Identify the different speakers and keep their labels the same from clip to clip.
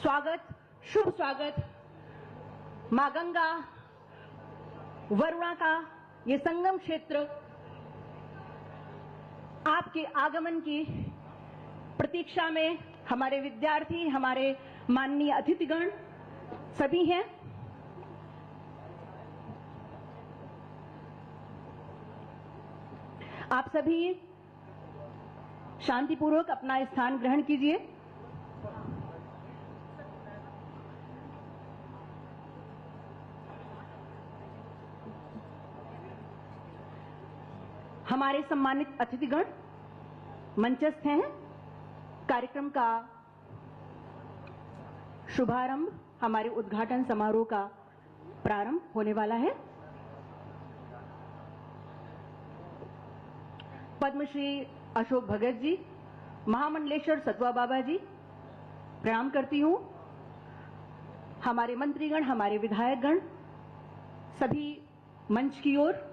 Speaker 1: स्वागत, शुभ स्वागत। मां गंगा वरुणा का ये संगम क्षेत्र आपके आगमन की प्रतीक्षा में हमारे विद्यार्थी, हमारे माननीय अतिथिगण सभी हैं। आप सभी शांतिपूर्वक अपना स्थान ग्रहण कीजिए। हमारे सम्मानित अतिथिगण मंचस्थ हैं। कार्यक्रम का शुभारंभ, हमारे उद्घाटन समारोह का प्रारंभ होने वाला है। पद्मश्री अशोक भगत जी, महामंडलेश्वर सतवा बाबा जी, प्रणाम करती हूं। हमारे मंत्रीगण, हमारे विधायकगण सभी मंच की ओर।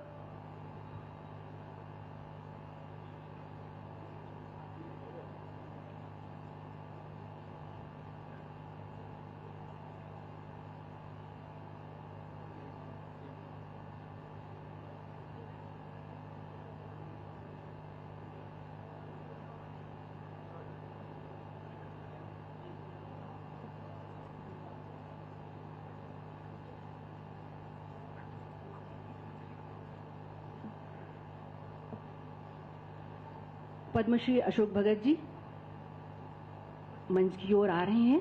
Speaker 1: पद्मश्री अशोक भगत जी मंच की ओर आ रहे हैं।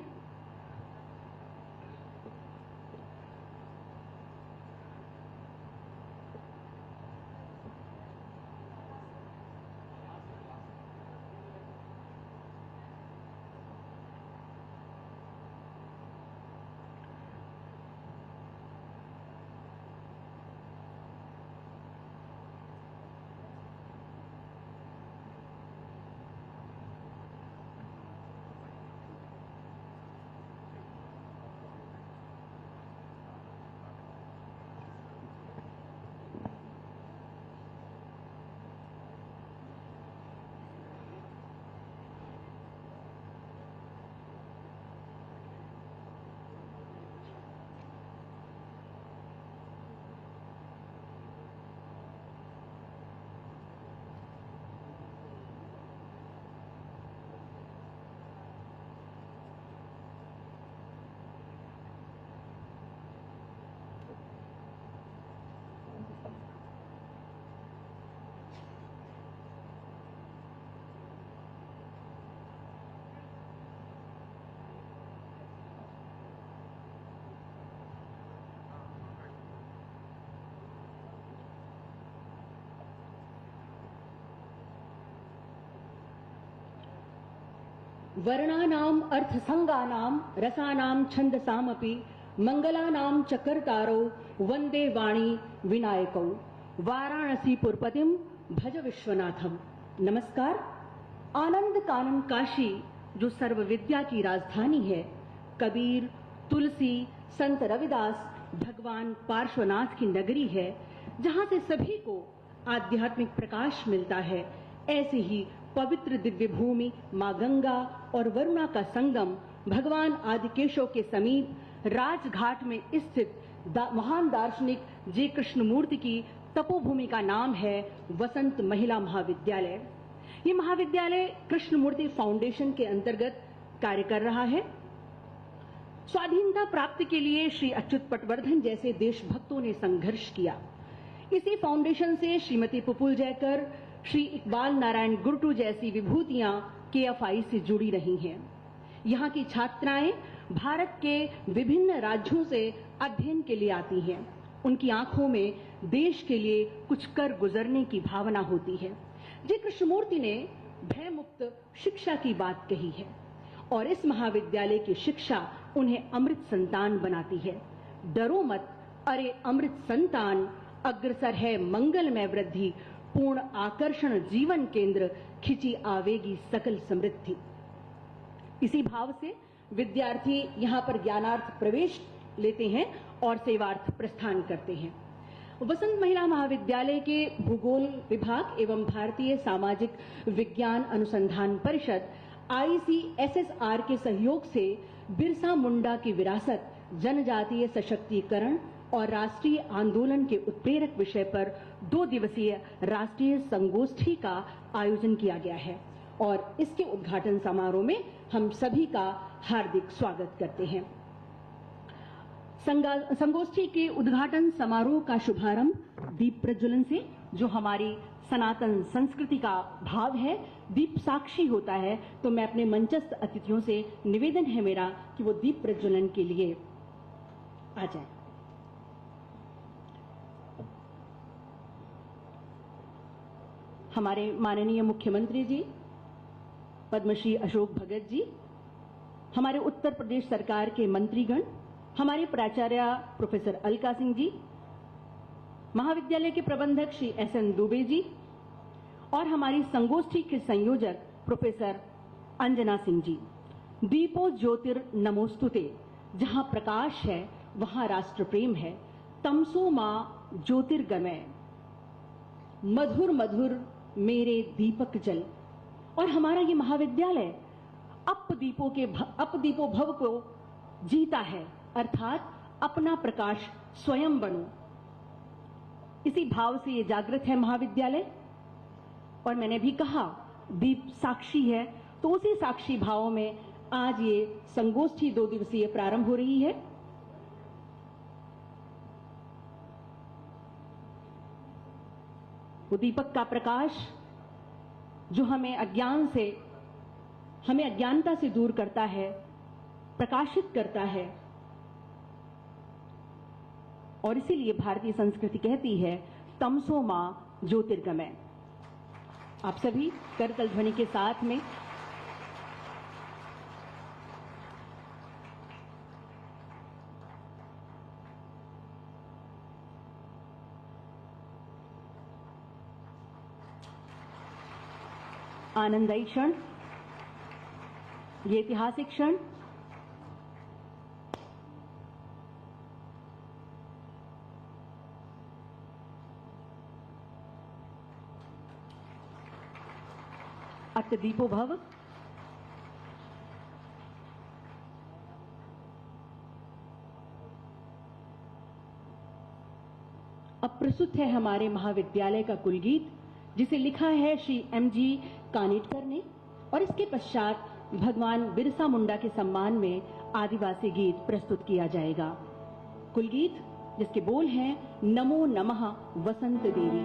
Speaker 1: वर्णानाम अर्थसंगानाम रसानाम छंदसामपि मंगलानाम चकर्तारो वंदे वाणी विनायकौ वाराणसी पुरपतिम भज विश्वनाथम। नमस्कार। आनंद कानन काशी जो सर्व विद्या की राजधानी है, कबीर, तुलसी, संत रविदास, भगवान पार्श्वनाथ की नगरी है, जहां से सभी को आध्यात्मिक प्रकाश मिलता है, ऐसे ही पवित्र दिव्य भूमि मां गंगा और वरुणा का संगम भगवान आदिकेशव के समीप राजघाट में स्थित महान दार्शनिक जे कृष्णमूर्ति की तपोभूमि का नाम है वसंत महिला महाविद्यालय। ये महाविद्यालय कृष्णमूर्ति फाउंडेशन के अंतर्गत कार्य कर रहा है। स्वाधीनता प्राप्ति के लिए श्री अच्युत पटवर्धन जैसे देशभक्तों ने संघर्ष किया। इसी फाउंडेशन से श्रीमती पुपुल जयकर, श्री इकबाल नारायण गुर्टू जैसी विभूतियां KFI से जुड़ी रही हैं। यहाँ की छात्राएं भारत के विभिन्न राज्यों से अध्ययन के लिए आती हैं। उनकी आंखों में देश के लिए कुछ कर गुजरने की भावना होती है। जी कृष्णमूर्ति ने भयमुक्त शिक्षा की बात कही है और इस महाविद्यालय की शिक्षा उन्हें अमृत संतान बनाती है। डरो मत, अरे अमृत संतान, अग्रसर है मंगलमय वृद्धि, पूर्ण आकर्षण जीवन केंद्र, खिंची आवेगी सकल समृद्धि। इसी भाव से विद्यार्थी यहाँ पर ज्ञानार्थ प्रवेश लेते हैं और सेवार्थ प्रस्थान करते हैं। वसंत महिला महाविद्यालय के भूगोल विभाग एवं भारतीय सामाजिक विज्ञान अनुसंधान परिषद ICSSR के सहयोग से बिरसा मुंडा की विरासत, जनजातीय सशक्तिकरण और राष्ट्रीय आंदोलन के उत्प्रेरक विषय पर 2 दिवसीय राष्ट्रीय संगोष्ठी का आयोजन किया गया है और इसके उद्घाटन समारोह में हम सभी का हार्दिक स्वागत करते हैं। संगोष्ठी के उद्घाटन समारोह का शुभारंभ दीप प्रज्वलन से, जो हमारी सनातन संस्कृति का भाव है। दीप साक्षी होता है, तो मैं अपने मंचस्थ अतिथियों से निवेदन है मेरा कि वो दीप प्रज्वलन के लिए आ जाए। हमारे माननीय मुख्यमंत्री जी पद्मश्री अशोक भगत जी, हमारे उत्तर प्रदेश सरकार के मंत्रीगण, हमारे प्राचार्य प्रोफेसर अलका सिंह जी, महाविद्यालय के प्रबंधक श्री एसएन दुबे जी और हमारी संगोष्ठी के संयोजक प्रोफेसर अंजना सिंह जी। दीपो ज्योतिर नमोस्तुते, जहां प्रकाश है वहां राष्ट्र प्रेम है। तमसो मां ज्योतिर्गमय, मधुर मधुर मेरे दीपक जल। और हमारा ये महाविद्यालय अपदीपो भव को जीता है, अर्थात अपना प्रकाश स्वयं बनो। इसी भाव से ये जागृत है महाविद्यालय। और मैंने भी कहा दीप साक्षी है, तो उसी साक्षी भाव में आज ये संगोष्ठी 2 दिवसीय प्रारंभ हो रही है। वो दीपक का प्रकाश जो हमें अज्ञानता से दूर करता है, प्रकाशित करता है। और इसीलिए भारतीय संस्कृति कहती है तमसो मां ज्योतिर्गमय। आप सभी करतल ध्वनि के साथ में आनंदायी क्षण, ये ऐतिहासिक क्षण अत दीपो भव। अब प्रस्तुत है हमारे महाविद्यालय का कुलगीत, जिसे लिखा है श्री एम.जी. कानिटकर ने, और इसके पश्चात भगवान बिरसा मुंडा के सम्मान में आदिवासी गीत प्रस्तुत किया जाएगा। कुलगीत जिसके बोल हैं नमो नमः वसंत देवी।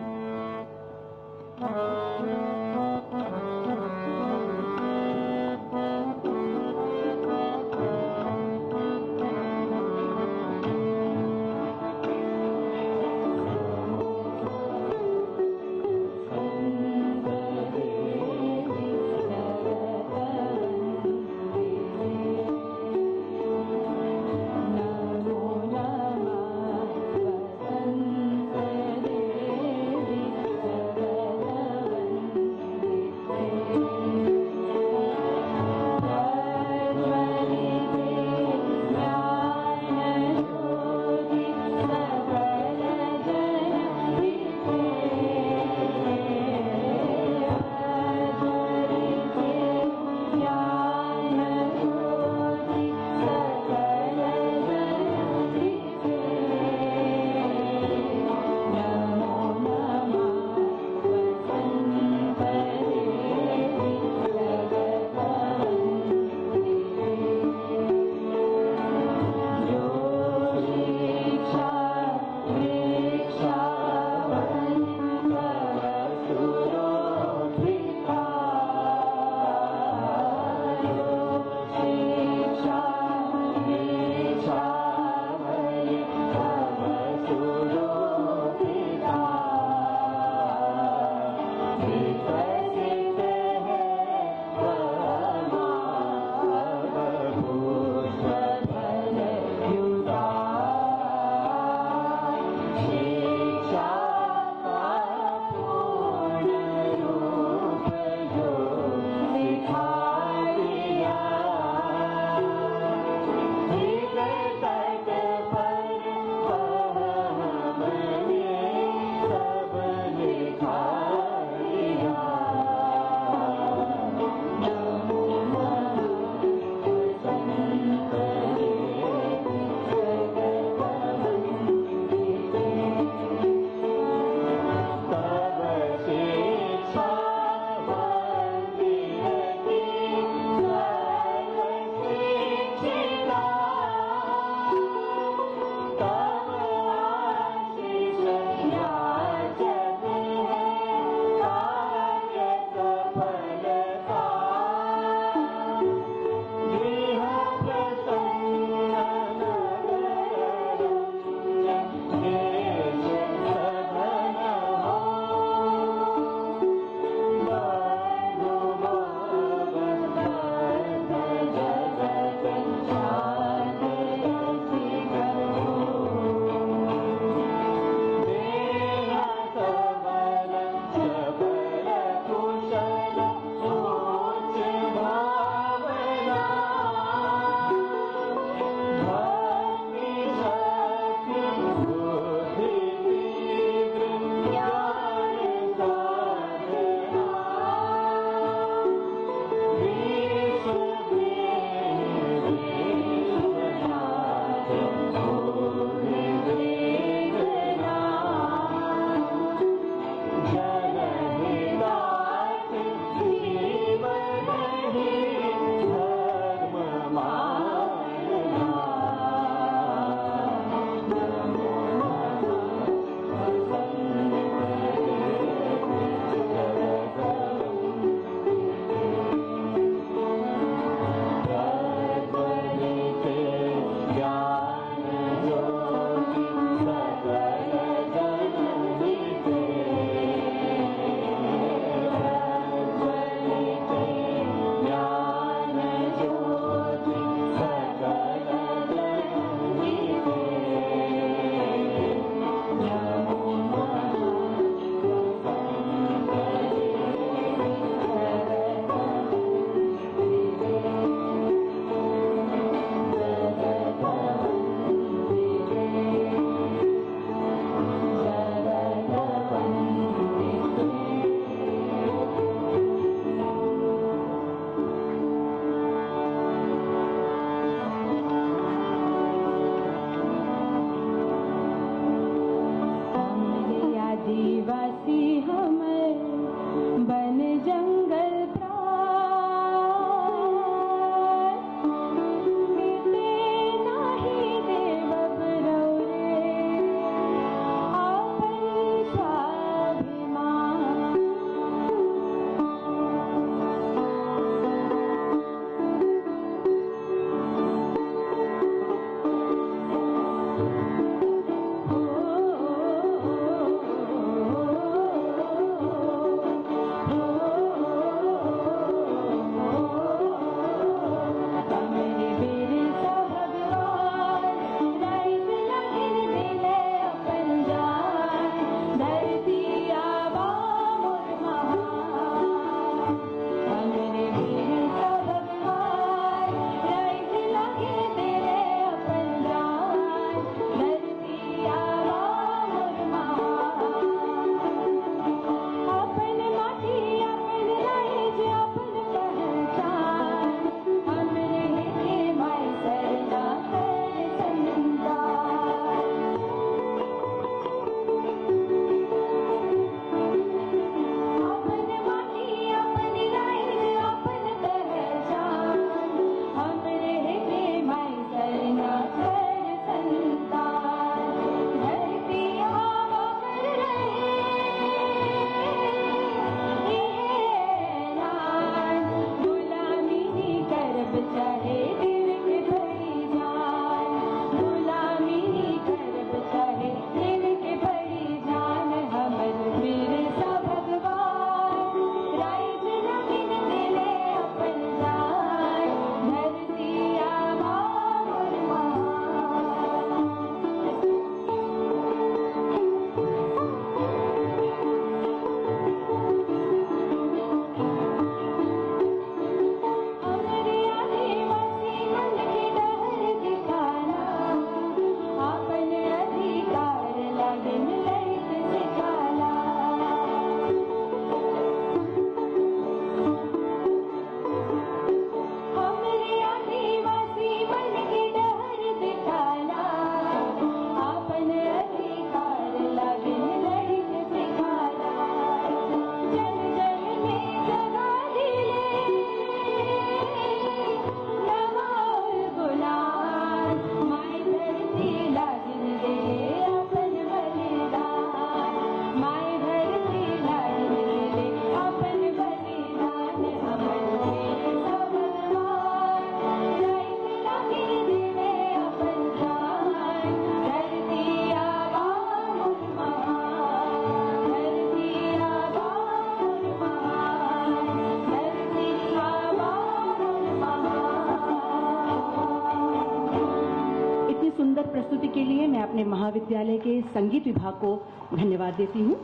Speaker 1: प्रस्तुति के लिए मैं अपने महाविद्यालय के संगीत विभाग को धन्यवाद देती हूँ।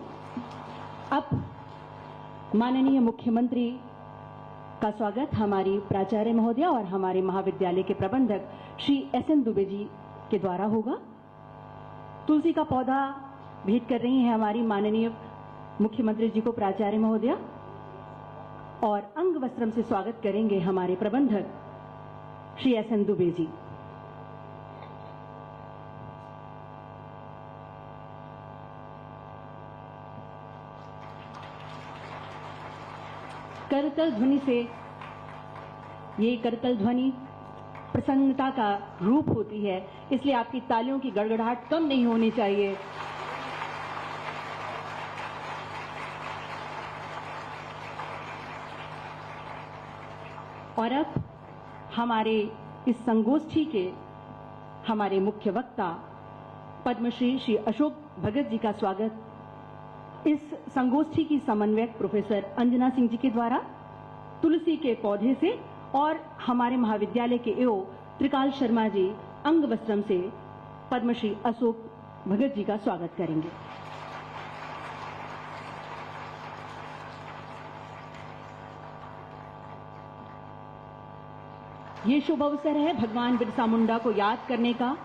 Speaker 1: अब माननीय मुख्यमंत्री का स्वागत हमारी प्राचार्य महोदया और हमारे महाविद्यालय के प्रबंधक श्री SN दुबे जी के द्वारा होगा। तुलसी का पौधा भेंट कर रही हैं हमारी माननीय मुख्यमंत्री जी को प्राचार्य महोदया, और अंग वस्त्रम से स्वागत करेंगे हमारे प्रबंधक श्री SN दुबे जी। करतल ध्वनि से, ये करतल ध्वनि प्रसन्नता का रूप होती है, इसलिए आपकी तालियों की गड़गड़ाहट कम नहीं होनी चाहिए। और अब हमारे इस संगोष्ठी के हमारे मुख्य वक्ता पद्मश्री श्री अशोक भगत जी का स्वागत इस संगोष्ठी की समन्वयक प्रोफेसर अंजना सिंह जी के द्वारा तुलसी के पौधे से, और हमारे महाविद्यालय के एओ त्रिकाल शर्मा जी अंग वस्त्रम से पद्मश्री अशोक भगत जी का स्वागत करेंगे। ये शुभ अवसर है भगवान बिरसा मुंडा को याद करने का।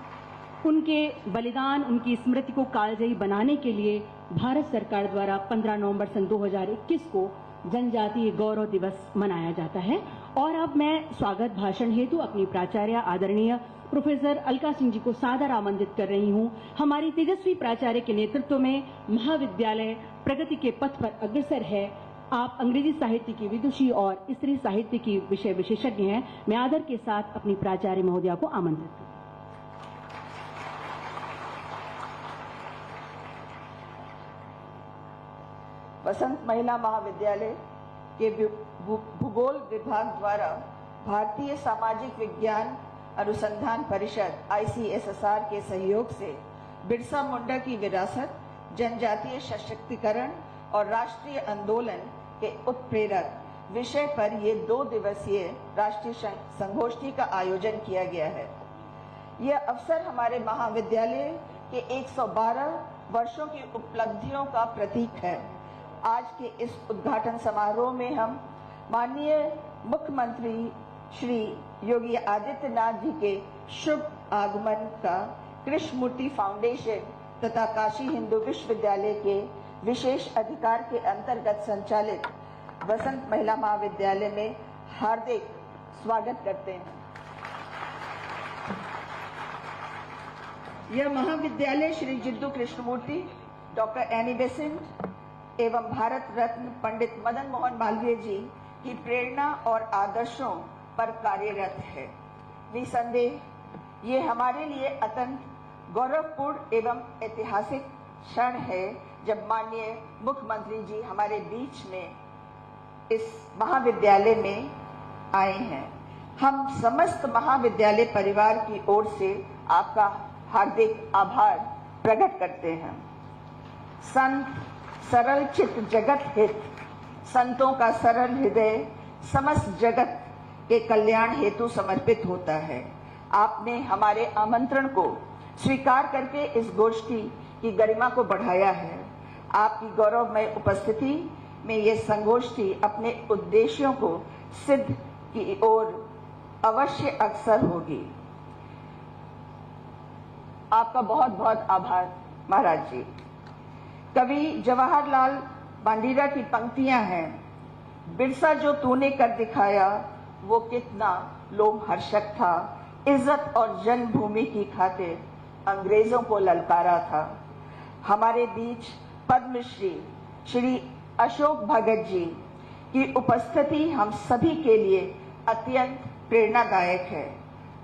Speaker 1: उनके बलिदान, उनकी स्मृति को कालजयी बनाने के लिए भारत सरकार द्वारा 15 नवंबर सन 2021 को जनजातीय गौरव दिवस मनाया जाता है। और अब मैं स्वागत भाषण हेतु अपनी प्राचार्य आदरणीय प्रोफेसर अलका सिंह जी को सादर आमंत्रित कर रही हूं। हमारी तेजस्वी प्राचार्य के नेतृत्व में महाविद्यालय प्रगति के पथ पर अग्रसर है। आप अंग्रेजी साहित्य की विदुषी और स्त्री साहित्य की विषय विशेषज्ञ हैं। मैं आदर के साथ अपनी प्राचार्य महोदया को आमंत्रित करती हूं।
Speaker 2: वसंत महिला महाविद्यालय के भूगोल विभाग द्वारा भारतीय सामाजिक विज्ञान अनुसंधान परिषद ICSSR के सहयोग से बिरसा मुंडा की विरासत, जनजातीय सशक्तिकरण और राष्ट्रीय आंदोलन के उत्प्रेरक विषय पर ये 2 दिवसीय राष्ट्रीय संगोष्ठी का आयोजन किया गया है। यह अवसर हमारे महाविद्यालय के 112 वर्षों की उपलब्धियों का प्रतीक है। आज के इस उद्घाटन समारोह में हम माननीय मुख्यमंत्री श्री योगी आदित्यनाथ जी के शुभ आगमन का कृष्णमूर्ति फाउंडेशन तथा काशी हिंदू विश्वविद्यालय के विशेष अधिकार के अंतर्गत संचालित वसंत महिला महाविद्यालय में हार्दिक स्वागत करते हैं। यह महाविद्यालय Shri Jiddu Krishnamurti, doctor Annie Besant एवं भारत रत्न पंडित मदन मोहन मालवीय जी की प्रेरणा और आदर्शों पर कार्यरत है। निसंदेह ये हमारे लिए अत्यंत गौरवपूर्ण एवं ऐतिहासिक क्षण है जब माननीय मुख्यमंत्री जी हमारे बीच में इस महाविद्यालय में आए हैं। हम समस्त महाविद्यालय परिवार की ओर से आपका हार्दिक आभार प्रकट करते हैं। संत सरल चित्त जगत हित, संतों का सरल हृदय समस्त जगत के कल्याण हेतु समर्पित होता है। आपने हमारे आमंत्रण को स्वीकार करके इस गोष्ठी की गरिमा को बढ़ाया है। आपकी गौरवमय उपस्थिति में यह संगोष्ठी अपने उद्देश्यों को सिद्ध की ओर अवश्य अग्रसर होगी। आपका बहुत बहुत आभार महाराज जी। कवि जवाहरलाल बांडीरा की पंक्तियां हैं, बिरसा जो तूने कर दिखाया वो कितना लोमहर्षक था, इज्जत और जन्मभूमि की खातिर अंग्रेजों को ललकारा था। हमारे बीच पद्मश्री श्री अशोक भगत जी की उपस्थिति हम सभी के लिए अत्यंत प्रेरणादायक है।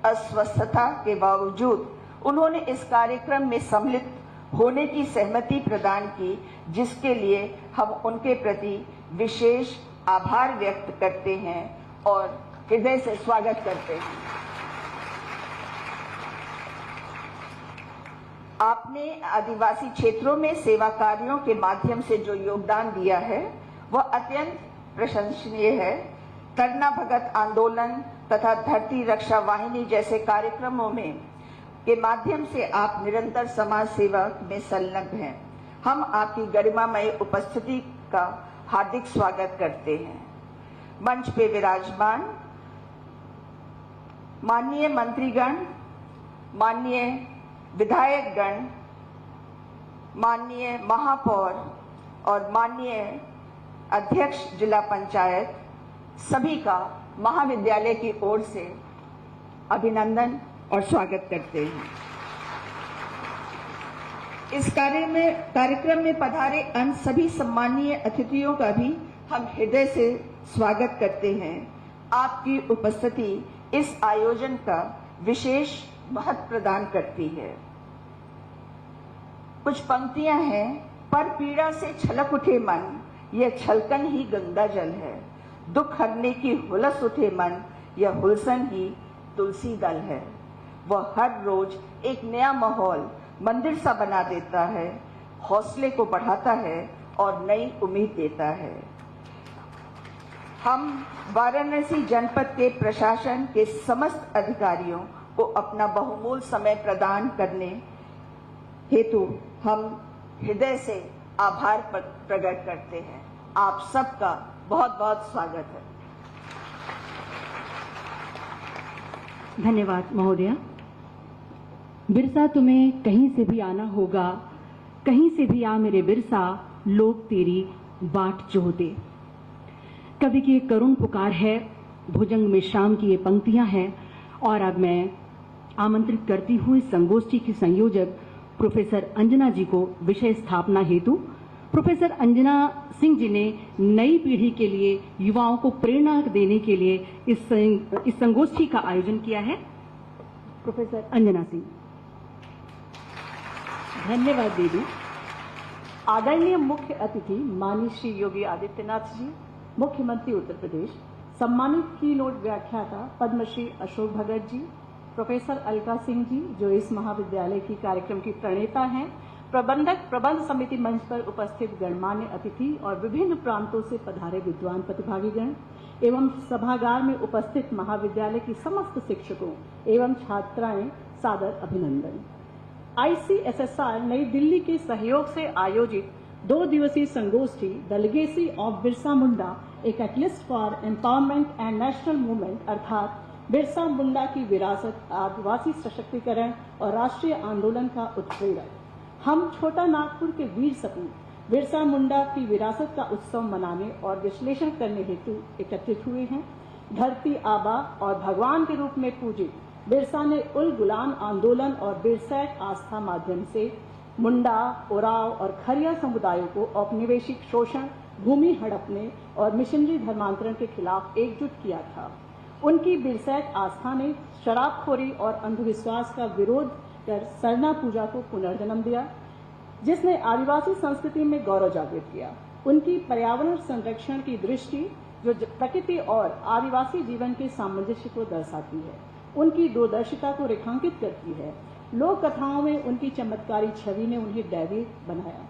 Speaker 2: अस्वस्थता के बावजूद उन्होंने इस कार्यक्रम में सम्मिलित होने की सहमति प्रदान की, जिसके लिए हम उनके प्रति विशेष आभार व्यक्त करते हैं और हृदय से स्वागत करते हैं। आपने आदिवासी क्षेत्रों में सेवा कार्यों के माध्यम से जो योगदान दिया है वह अत्यंत प्रशंसनीय है। तरना भगत आंदोलन तथा धरती रक्षा वाहिनी जैसे कार्यक्रमों में के माध्यम से आप निरंतर समाज सेवा में संलग्न हैं। हम आपकी गरिमामय उपस्थिति का हार्दिक स्वागत करते हैं। मंच पे विराजमान माननीय मंत्रीगण, माननीय विधायकगण, माननीय महापौर और माननीय अध्यक्ष जिला पंचायत, सभी का महाविद्यालय की ओर से अभिनंदन और स्वागत करते हैं। इस कार्यक्रम में पधारे अन्य सभी सम्मानीय अतिथियों का भी हम हृदय से स्वागत करते हैं। आपकी उपस्थिति इस आयोजन का विशेष महत्व प्रदान करती है। कुछ पंक्तियां हैं। पर पीड़ा से छलक उठे मन, यह छलकन ही गंगा जल है। दुख हरने की हुलस उठे मन, यह हुलसन ही तुलसी दल है। वह हर रोज एक नया माहौल मंदिर सा बना देता है, हौसले को बढ़ाता है और नई उम्मीद देता है। हम वाराणसी जनपद के प्रशासन के समस्त अधिकारियों को अपना बहुमूल्य समय प्रदान करने हेतु हम हृदय से आभार प्रकट करते हैं। आप सबका बहुत बहुत स्वागत है।
Speaker 1: धन्यवाद महोदया। बिरसा, तुम्हें कहीं से भी आना होगा, कहीं से भी आ मेरे बिरसा, लोग तेरी बाट जोहते। कवि की एक करुण पुकार है, भुजंग मिश्राम की ये पंक्तियां हैं। और अब मैं आमंत्रित करती हूं इस संगोष्ठी की संयोजक प्रोफेसर अंजना जी को विषय स्थापना हेतु। प्रोफेसर अंजना सिंह जी ने नई पीढ़ी के लिए, युवाओं को प्रेरणा देने के लिए इस संगोष्ठी का आयोजन किया है। प्रोफेसर अंजना सिंह।
Speaker 3: धन्यवाद दीदी। आदरणीय मुख्य अतिथि माननीय श्री योगी आदित्यनाथ जी, मुख्यमंत्री उत्तर प्रदेश, सम्मानित की नोट व्याख्याता पद्मश्री अशोक भगत जी, प्रोफेसर अलका सिंह जी जो इस महाविद्यालय की कार्यक्रम की प्रणेता हैं, प्रबंधक, प्रबंध समिति मंच पर उपस्थित गणमान्य अतिथि और विभिन्न प्रांतों से पधारे विद्वान प्रतिभागीगण एवं सभागार में उपस्थित महाविद्यालय की समस्त शिक्षकों एवं छात्राएं, सादर अभिनंदन। ICSSR नई दिल्ली के सहयोग से आयोजित 2 दिवसीय संगोष्ठी the legacy of Birsa Munda, a catalyst for empowerment and national movement, अर्थात बिरसा मुंडा की विरासत, आदिवासी सशक्तिकरण और राष्ट्रीय आंदोलन का उत्प्रेरक। हम छोटा नागपुर के वीर सपूत बिरसा मुंडा की विरासत का उत्सव मनाने और विश्लेषण करने हेतु एकत्रित हुए हैं। धरती आबा और भगवान के रूप में पूजित बिरसा ने उल गुलान आंदोलन और बिरसैक आस्था माध्यम से मुंडा, ओराव और खरिया समुदायों को औपनिवेशिक शोषण, भूमि हड़पने और मिशनरी धर्मांतरण के खिलाफ एकजुट किया था। उनकी बिरसैक आस्था ने शराबखोरी और अंधविश्वास का विरोध कर सरना पूजा को पुनर्जन्म दिया, जिसने आदिवासी संस्कृति में गौरव जागृत किया। उनकी पर्यावरण संरक्षण की दृष्टि जो प्रकृति और आदिवासी जीवन के सामंजस्य को दर्शाती है, उनकी दूरदर्शिता को रेखांकित करती है। लोक कथाओं में उनकी चमत्कारी छवि ने उन्हें दैवीय बनाया।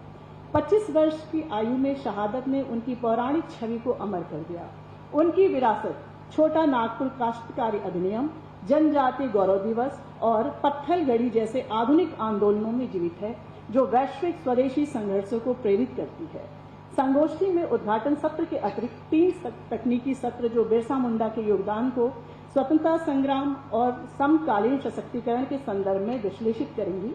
Speaker 3: 25 वर्ष की आयु में शहादत ने उनकी पौराणिक छवि को अमर कर दिया। उनकी विरासत छोटा नागपुर काश्तकारी अधिनियम, जनजातीय गौरव दिवस और पत्थलगड़ी जैसे आधुनिक आंदोलनों में जीवित है, जो वैश्विक स्वदेशी संघर्षों को प्रेरित करती है। संगोष्ठी में उद्घाटन सत्र के अतिरिक्त 3 तकनीकी सत्र जो बिरसा मुंडा के योगदान को स्वतंत्रता संग्राम और समकालीन सशक्तिकरण के संदर्भ में विश्लेषित करेंगी।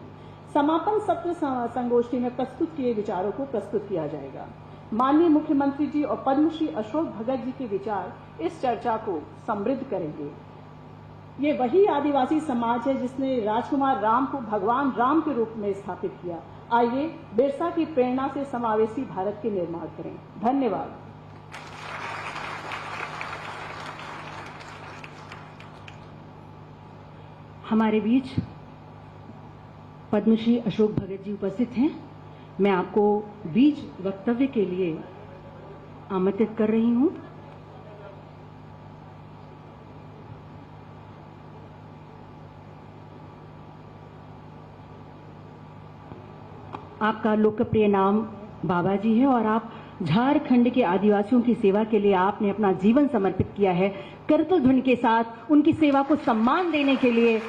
Speaker 3: समापन सत्र संगोष्ठी में प्रस्तुत किए विचारों को प्रस्तुत किया जाएगा। माननीय मुख्यमंत्री जी और पद्मश्री अशोक भगत जी के विचार इस चर्चा को समृद्ध करेंगे। ये वही आदिवासी समाज है जिसने राजकुमार राम को भगवान राम के रूप में स्थापित किया। आइए बिरसा की प्रेरणा से समावेशी भारत के निर्माण करें। धन्यवाद।
Speaker 1: हमारे बीच पद्मश्री अशोक भगत जी उपस्थित हैं। मैं आपको बीच वक्तव्य के लिए आमंत्रित कर रही हूं। आपका लोकप्रिय नाम बाबा जी है और आप झारखंड के आदिवासियों की सेवा के लिए आपने अपना जीवन समर्पित किया है। करतल ध्वनि के साथ उनकी सेवा को सम्मान देने के लिए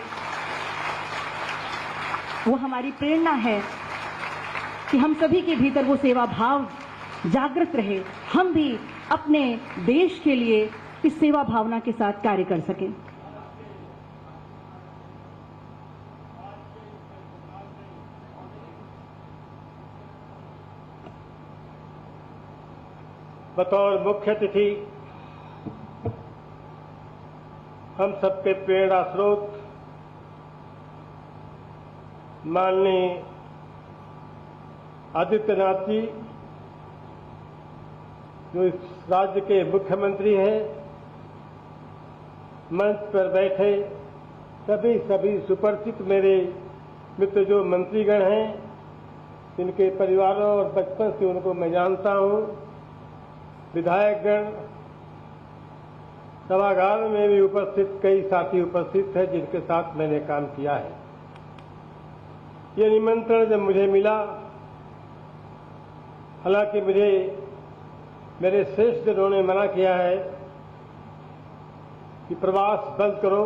Speaker 1: वो हमारी प्रेरणा है कि हम सभी के भीतर वो सेवा भाव जागृत रहे, हम भी अपने देश के लिए इस सेवा भावना के साथ कार्य कर सकें।
Speaker 4: बतौर मुख्य अतिथि हम सबके प्रेरणा स्रोत माननीय आदित्यनाथ जी, जो इस राज्य के मुख्यमंत्री हैं, मंच पर बैठे सभी सुपरिचित मेरे मित्र जो मंत्रीगण हैं, इनके परिवारों और बचपन से उनको मैं जानता हूं, विधायकगण, सभागार में भी उपस्थित कई साथी उपस्थित हैं जिनके साथ मैंने काम किया है। ये निमंत्रण जब मुझे मिला, हालांकि मुझे मेरे श्रेष्ठ जनों ने मना किया है कि प्रवास बंद करो,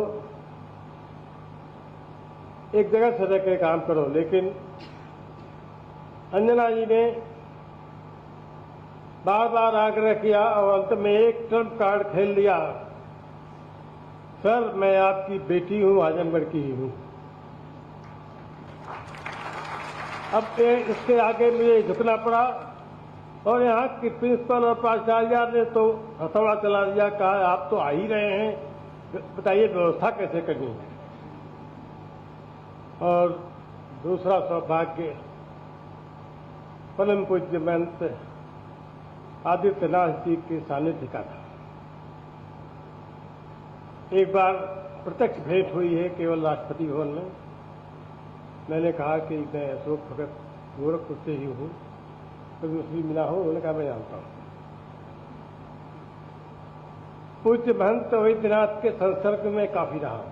Speaker 4: एक जगह से रहकर काम करो, लेकिन अंजना जी ने बार बार आग्रह किया और अंत में एक ट्रम्प कार्ड खेल लिया, सर मैं आपकी बेटी हूं, आजमगढ़ की ही हूं। अब इसके आगे मुझे झुकना पड़ा और यहाँ की प्रिंसिपल और प्राचार्य ने तो हथौड़ा चला दिया, कहा आप तो आ ही रहे हैं, बताइए व्यवस्था कैसे करनी है। और दूसरा सौभाग्य परम पूज्य महंत आदित्यनाथ जी के सानिध्य का था। एक बार प्रत्यक्ष भेंट हुई है केवल राष्ट्रपति भवन में। मैंने कहा कि मैं अशोक भगत गोरखपुर से ही हूं, कभी उससे मिला हो? उन्होंने कहा मैं जानता हूं। पूज्य महंत वैद्यनाथ के संसर्ग में काफी रहा।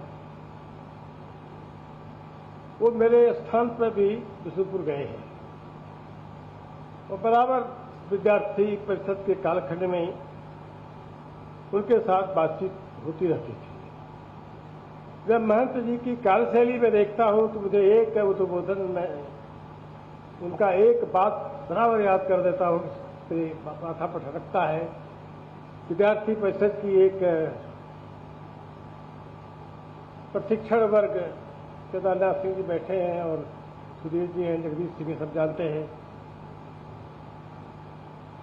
Speaker 4: वो मेरे स्थान पर भी बिशुपुर गए हैं और बराबर विद्यार्थी परिषद के कालखंड में उनके साथ बातचीत होती रहती थी। जब महंत जी की कार्यशैली में देखता हूं तो मुझे एक उद्बोधन में उनका एक बात बराबर याद कर देता हूं, माथा पर ठनकता है। विद्यार्थी परिषद की एक प्रशिक्षण वर्ग, केदारनाथ सिंह जी बैठे हैं और सुधीर जी हैं, जगदीश सिंह सब जानते हैं।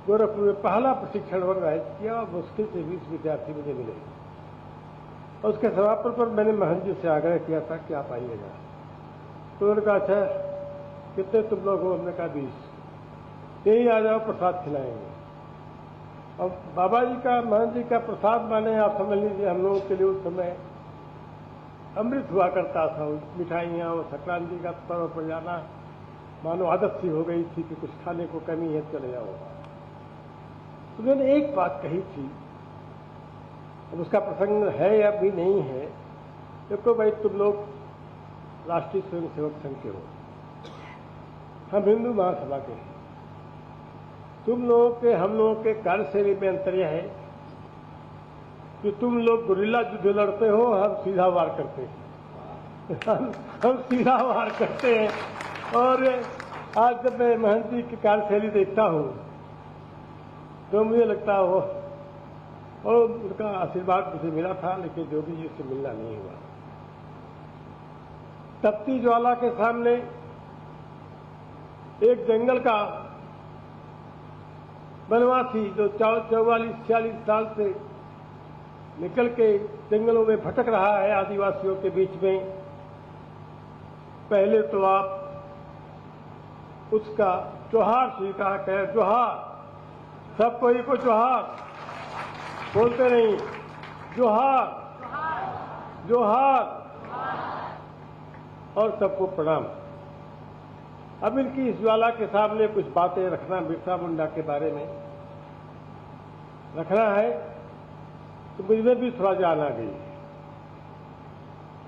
Speaker 4: गोरखपुर में पहला प्रशिक्षण वर्ग आयोजित किया और मुश्किल से 20 विद्यार्थी मुझे मिले। और उसके समापन पर मैंने महंत जी से आग्रह किया था कि आप आइएगा। तो उन्होंने कहा अच्छा कितने तुम लोग हो? हमने कहा 20। यही आ जाओ, प्रसाद खिलाएंगे। और बाबा जी का, महंत जी का प्रसाद माने आप समझ लीजिए हम लोगों के लिए उस समय अमृत हुआ करता था। मिठाइयाँ और संक्रांति का पर्व पर जाना मानो आदत सी हो गई थी कि कुछ खाने को कमी है, चले जाओ। उन्होंने एक बात कही थी, अब उसका प्रसंग है या भी नहीं है। देखो भाई, तुम लोग राष्ट्रीय स्वयंसेवक संघ के हो, हम हिंदू महासभा के हैं। तुम लोगों के हम लोगों के कार्यशैली में अंतर यह है कि तुम लोग गुरिल्ला युद्ध लड़ते हो, हम सीधा वार करते हैं। हम सीधा वार करते हैं। और आज जब मैं महंत जी की कार्यशैली देखता हूं तो मुझे लगता हो और उनका आशीर्वाद मुझे मिला था, लेकिन योगी जी से मिलना नहीं हुआ। तपती ज्वाला के सामने एक जंगल का वनवासी जो 44-46 साल से निकल के जंगलों में भटक रहा है आदिवासियों के बीच में, पहले तो आप उसका जोहार स्वीकार करें। जोहार, सब कोई को जोहार बोलते नहीं, जोहार जोहार, और सबको प्रणाम। अब इनकी इस ज्वाला के सामने कुछ बातें रखना, बिरसा मुंडा के बारे में रखना है, तो मुझमें भी थोड़ा जान आ गई।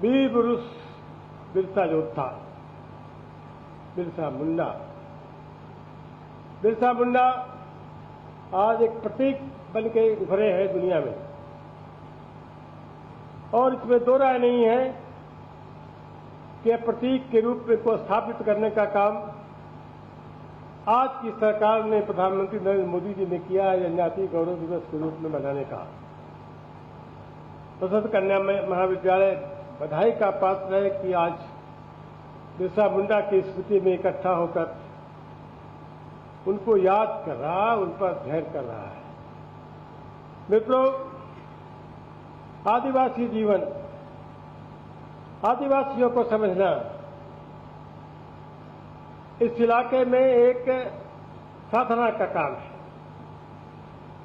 Speaker 4: वीर पुरुष बिरसा योद्धा बिरसा मुंडा। बिरसा मुंडा आज एक प्रतीक बन के उभरे हैं दुनिया में, और इसमें दो राय नहीं है के प्रतीक के रूप में को स्थापित करने का काम आज की सरकार ने, प्रधानमंत्री नरेंद्र मोदी जी ने किया है जनजातीय गौरव दिवस के रूप में मनाने का। बसंत कन्या महाविद्यालय बधाई का पात्र है कि आज बिरसा मुंडा की स्मृति में इकट्ठा होकर उनको याद कर रहा है, उन पर ध्यान कर रहा है। मित्रों, आदिवासी जीवन, आदिवासियों को समझना इस इलाके में एक साधना का काम है।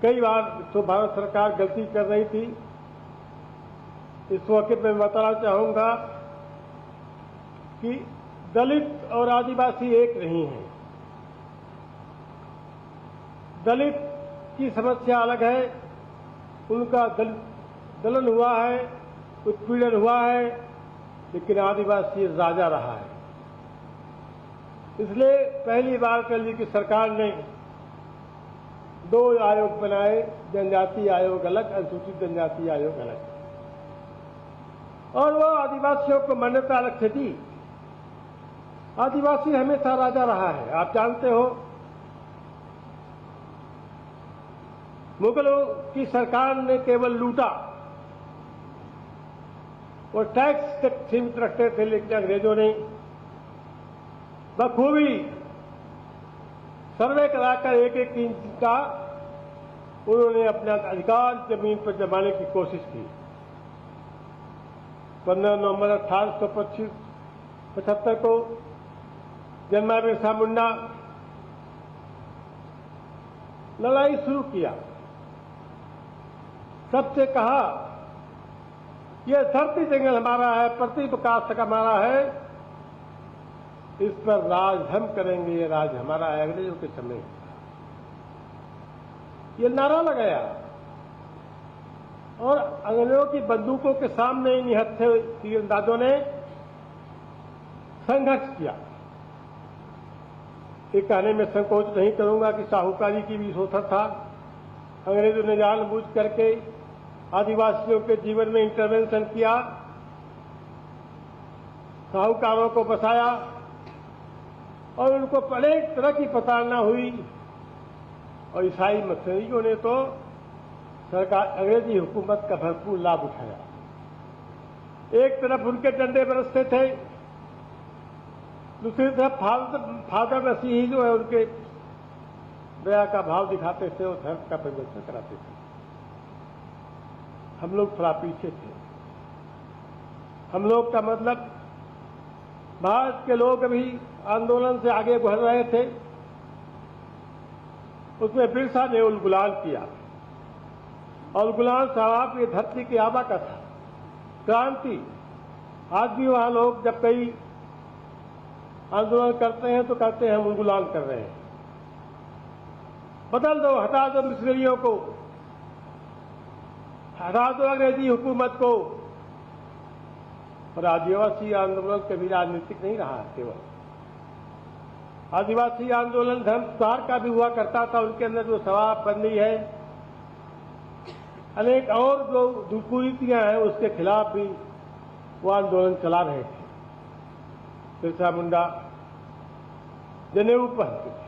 Speaker 4: कई बार तो भारत सरकार गलती कर रही थी। इस मौके पर मैं बताना चाहूंगा कि दलित और आदिवासी एक नहीं है। दलित की समस्या अलग है, उनका दलन हुआ है, उत्पीड़न हुआ है, लेकिन आदिवासी राजा रहा है। इसलिए पहली बार कल की सरकार ने 2 आयोग बनाए, जनजाति आयोग अलग, अनुसूचित जनजाति आयोग अलग, और वो आदिवासियों को मान्यता रखे थी। आदिवासी हमेशा राजा रहा है। आप जानते हो, मुगलों की सरकार ने केवल लूटा और टैक्स तक सीमित रखते थे, लेकिन अंग्रेजों ने बखूबी सर्वे कराकर एक इंच का उन्होंने अपना अधिकार जमीन पर जमाने की कोशिश की। 15 नवंबर 1875 को जन्मा बिरसा मुंडा लड़ाई शुरू किया। सबसे कहा, यह धरती जंगल हमारा है, पृथ्वी प्रकाश तक हमारा है, इस पर राज हम करेंगे, ये राज हमारा है। अंग्रेजों के समय ये नारा लगाया और अंग्रेजों की बंदूकों के सामने इन हत्थे तीरंदाजों ने संघर्ष किया। ये कहने में संकोच नहीं करूंगा कि साहूकारी की भी सोचा था। अंग्रेजों ने जानबूझ करके आदिवासियों के जीवन में इंटरवेंशन किया, साहूकारों को बसाया और उनको अनेक तरह की प्रताड़ना हुई। और ईसाई मसीहियों ने तो सरकार अंग्रेजी हुकूमत का भरपूर लाभ उठाया। एक तरफ उनके डंडे बरसते थे, दूसरी तरफ फादर मसीही जो है उनके दया का भाव दिखाते थे और धर्म का परिवर्तन कराते थे। हम लोग थोड़ा पीछे थे। हम लोग का मतलब, भारत के लोग अभी आंदोलन से आगे बढ़ रहे थे, उसमें बिरसा ने उलगुलान किया। और उलगुलान साहब ये धरती की आबा का था, क्रांति। आज भी वहां लोग जब कई आंदोलन करते हैं तो कहते हैं हम उलगुलान कर रहे हैं। बदल दो, हटा दो मिशनरियों को, हटा दो अंग्रेजी हुकूमत को। और आदिवासी आंदोलन कभी राजनीतिक नहीं रहा। केवल आदिवासी आंदोलन धर्म सुधार का भी हुआ करता था। उनके अंदर जो शराबबंदी है, अनेक और जो कुरीतियां हैं, उसके खिलाफ भी वो आंदोलन चला रहे थे। बिरसा मुंडा जनेऊ पहनते थे।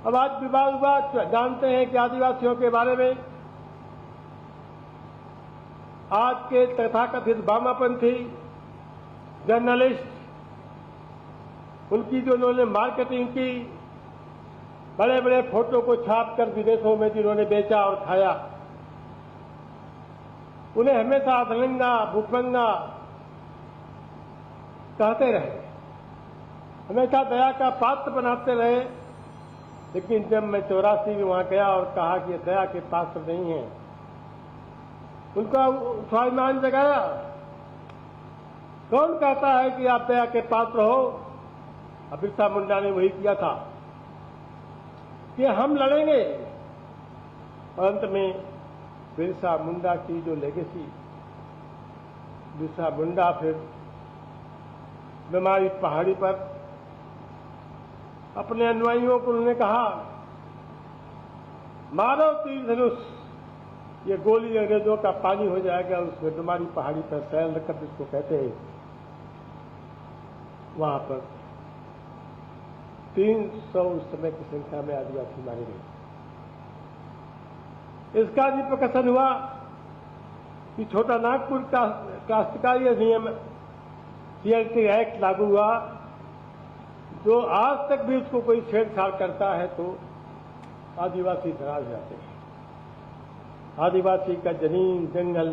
Speaker 4: अब आज विवाद जानते हैं कि आदिवासियों के बारे में आज के तथाकथित वामपंथी जर्नलिस्ट, उनकी जो उन्होंने मार्केटिंग की, बड़े बड़े फोटो को छापकर विदेशों में जिन्होंने बेचा और खाया, उन्हें हमेशा अधरंगा भूखंगा कहते रहे, हमेशा दया का पात्र बनाते रहे। लेकिन जब मैं 84 में वहां गया और कहा कि दया के पात्र नहीं है, उनका स्वाभिमान जगाया। कौन कहता है कि आप दया के पात्र हो? बिरसा मुंडा ने वही किया था कि हम लड़ेंगे। और अंत में बिरसा मुंडा की जो लेगेसी, बिरसा मुंडा फिर बीमारी पहाड़ी पर अपने अनुयायियों को उन्होंने कहा, मारो तीर धनुष, ये गोली अंग्रेजों का पानी हो जाएगा। उस बीमारी पहाड़ी पर सैल रखत इसको कहते हैं। वहां पर 300 उस समय की संख्या में आदिवासी मारे गए। इसका भी प्रकाशन हुआ कि छोटा नागपुर काश्तकारी अधिनियम CLT एक्ट लागू हुआ, जो आज तक भी उसको कोई छेड़छाड़ करता है तो आदिवासी नाराज जाते हैं। आदिवासी का जमीन, जंगल,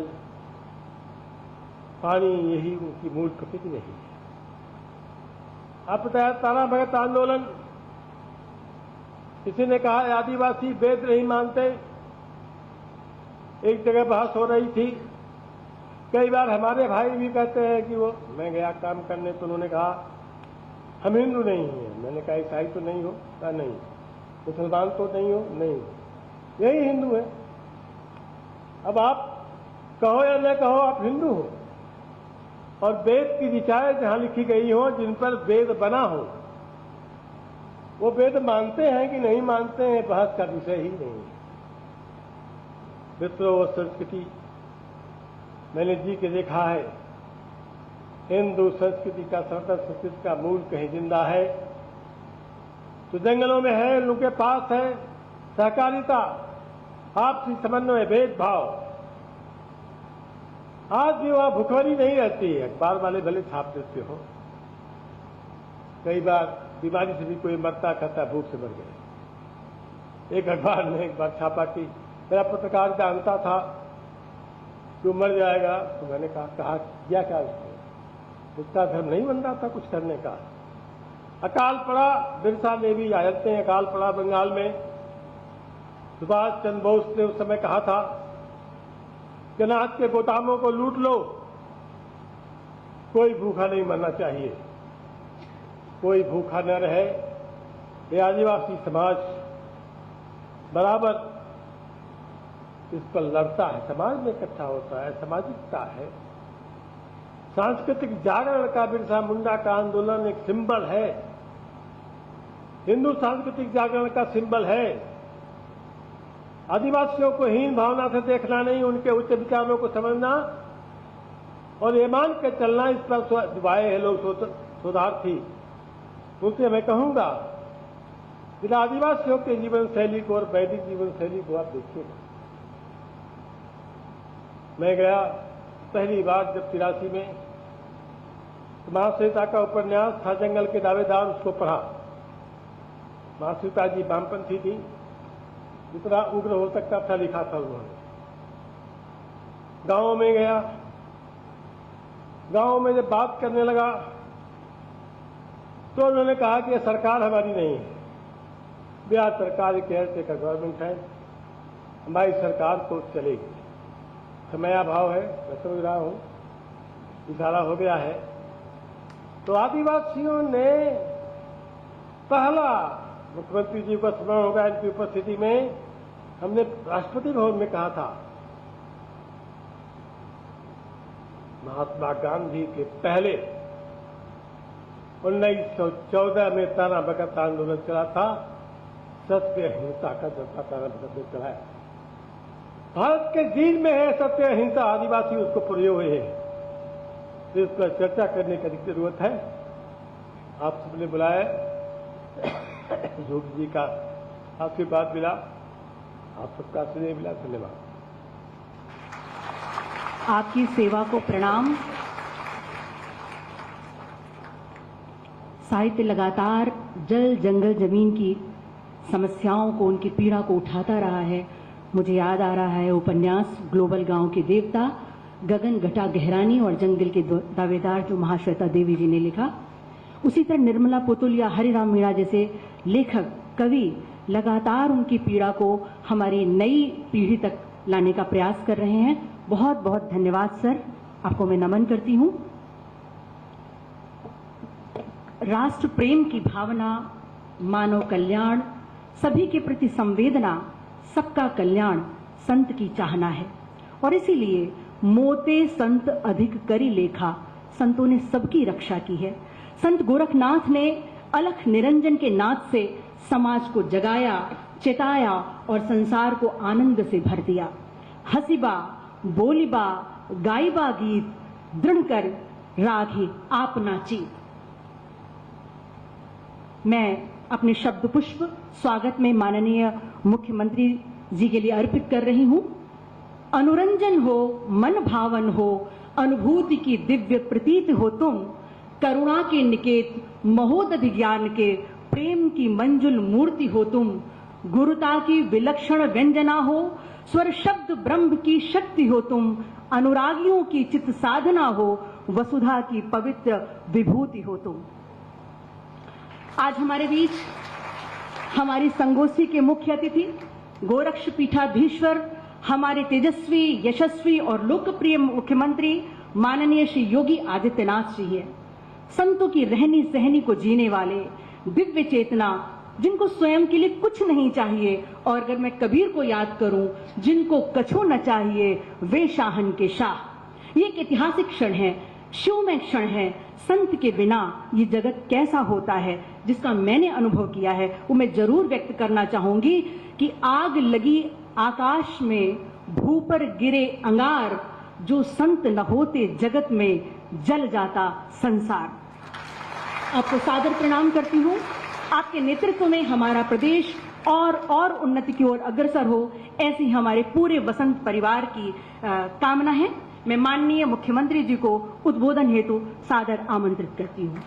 Speaker 4: पानी, यही उनकी मूल प्रकृति रही है। आप बताया ताना भगत आंदोलन, किसी ने कहा आदिवासी वेद नहीं मानते। एक जगह बहस हो रही थी, कई बार हमारे भाई भी कहते हैं कि वो, मैं गया काम करने तो उन्होंने कहा हम हिंदू नहीं हैं। मैंने कहा ईसाई तो नहीं हो? कहा नहीं। मुसलमान तो नहीं हो? नहीं, यही हिंदू है। अब आप कहो या न कहो, आप हिंदू हो, और वेद की ऋचाएं जहां लिखी गई हो, जिन पर वेद बना हो, वो वेद मानते हैं कि नहीं मानते हैं, बहस का विषय ही नहीं है। विप्लव और संस्कृति मैंने जी के देखा है, हिंदू संस्कृति का, सनातन संस्कृति का मूल कहीं जिंदा है तो जंगलों में है, उनके पास है सहकारिता, आपसी समन्वय, भेदभाव। आज भी वहां भुखमरी नहीं रहती है। अखबार वाले भले छाप देते हो, कई बार बीमारी से भी कोई मरता खाता, भूख से मर गए। एक अखबार ने एक बार छापा कि मेरा पत्रकार जानता था जो मर जाएगा, तो मैंने कहा किया क्या उसका धर्म नहीं बन रहा था कुछ करने का। अकाल पड़ा, बिरसा देवी आयते हैं, अकाल पड़ा बंगाल में। सुभाष चंद्र बोस ने उस समय कहा था कि अनाज के गोदामों को लूट लो, कोई भूखा नहीं मरना चाहिए, कोई भूखा न रहे। ये आदिवासी समाज बराबर इस पर लड़ता है, समाज में इकट्ठा होता है, सामाजिकता है। सांस्कृतिक जागरण का बिरसा मुंडा का आंदोलन एक सिंबल है, हिंदू सांस्कृतिक जागरण का सिंबल है। आदिवासियों को हीन भावना से देखना नहीं, उनके उच्च विचारों को समझना और ये मान के चलना, इस पर वाए है लोग शोधार्थी। उनसे मैं कहूंगा कि आदिवासियों के जीवन शैली को और वैदिक जीवन शैली को आप देखिएगा। मैं गया पहली बार जब 83 में, महाश्वेता का उपन्यास था जंगल के दावेदार, उसको पढ़ा। महाश्वेता जी वामपंथी थी, जितना उग्र हो सकता था लिखा था उन्होंने। गांव में गया, गांव में जब बात करने लगा तो उन्होंने कहा कि यह सरकार हमारी नहीं है, बिहार सरकार एक केयरटेकर गवर्नमेंट है, हमारी सरकार तो चलेगी। समया भाव है, मैं समझ रहा हूं, इशारा हो गया है। तो आदिवासियों ने पहला, मुख्यमंत्री जी का स्मरण होगा इनकी उपस्थिति में, हमने राष्ट्रपति भवन में कहा था महात्मा गांधी के पहले 1914 में ताना भगत आंदोलन चला था, सत्य अहिंसा का जनता ताना भगत ने चलाया। भारत के जीन में है सत्य अहिंसा, आदिवासी उसको प्रयोग हुए हैं, तो इस पर चर्चा करने की जरूरत है। आप सबने बुलाया, योगी जी का आशीर्वाद मिला, आप सबका स्नेह मिला, धन्यवाद।
Speaker 1: आपकी सेवा को प्रणाम। साहित्य लगातार जल, जंगल, जमीन की समस्याओं को, उनकी पीड़ा को उठाता रहा है। मुझे याद आ रहा है उपन्यास ग्लोबल गांव के देवता, गगन घटा गहरानी और जंगल के दावेदार, जो महाश्वेता देवी जी ने लिखा। उसी तरह निर्मला पुतुल या हरिराम मीणा जैसे लेखक, कवि लगातार उनकी पीड़ा को हमारी नई पीढ़ी तक लाने का प्रयास कर रहे हैं। बहुत बहुत धन्यवाद सर, आपको मैं नमन करती हूं। राष्ट्र प्रेम की भावना, मानव कल्याण, सभी के प्रति संवेदना, सबका कल्याण संत की चाहना है। और इसीलिए मोते संत अधिक करी लेखा, संतों ने सबकी रक्षा की है। संत गोरखनाथ ने अलख निरंजन के नाद से समाज को जगाया, चेताया और संसार को आनंद से भर दिया। हसीबा, बोलीबा, गाईबा गीत, दृढ़ कर रागी आपना चीत। मैं अपने शब्द पुष्प स्वागत में माननीय मुख्यमंत्री जी के लिए अर्पित कर रही हूं। अनुरंजन हो, मन भावन हो, अनुभूति की दिव्य प्रतीत हो तुम, करुणा के निकेत, महोदधि ज्ञान के, प्रेम की मंजुल मूर्ति हो तुम, गुरुता की विलक्षण व्यंजना हो, स्वर शब्द ब्रह्म की शक्ति हो तुम, अनुरागियों की चित्त साधना हो, वसुधा की पवित्र विभूति हो तुम। आज हमारे बीच हमारी संगोष्ठी के मुख्य अतिथि गोरक्ष पीठाधीश्वर, हमारे तेजस्वी, यशस्वी और लोकप्रिय मुख्यमंत्री माननीय श्री योगी आदित्यनाथ जी हैं। संतों की रहनी सहनी को जीने वाले, दिव्य चेतना, जिनको स्वयं के लिए कुछ नहीं चाहिए, और अगर मैं कबीर को याद करूं, जिनको कछु न चाहिए वे शाहन के शाह। ये एक ऐतिहासिक क्षण है, शिवमय क्षण है। संत के बिना ये जगत कैसा होता है, जिसका मैंने अनुभव किया है, वो मैं जरूर व्यक्त करना चाहूंगी कि आग लगी आकाश में, भू पर गिरे अंगार, जो संत न होते जगत में जल जाता संसार। आपको सादर प्रणाम करती हूँ। आपके नेतृत्व में हमारा प्रदेश और उन्नति की ओर अग्रसर हो, ऐसी हमारे पूरे वसंत परिवार की कामना है। मैं माननीय मुख्यमंत्री जी को उद्बोधन हेतु सादर आमंत्रित करती हूँ।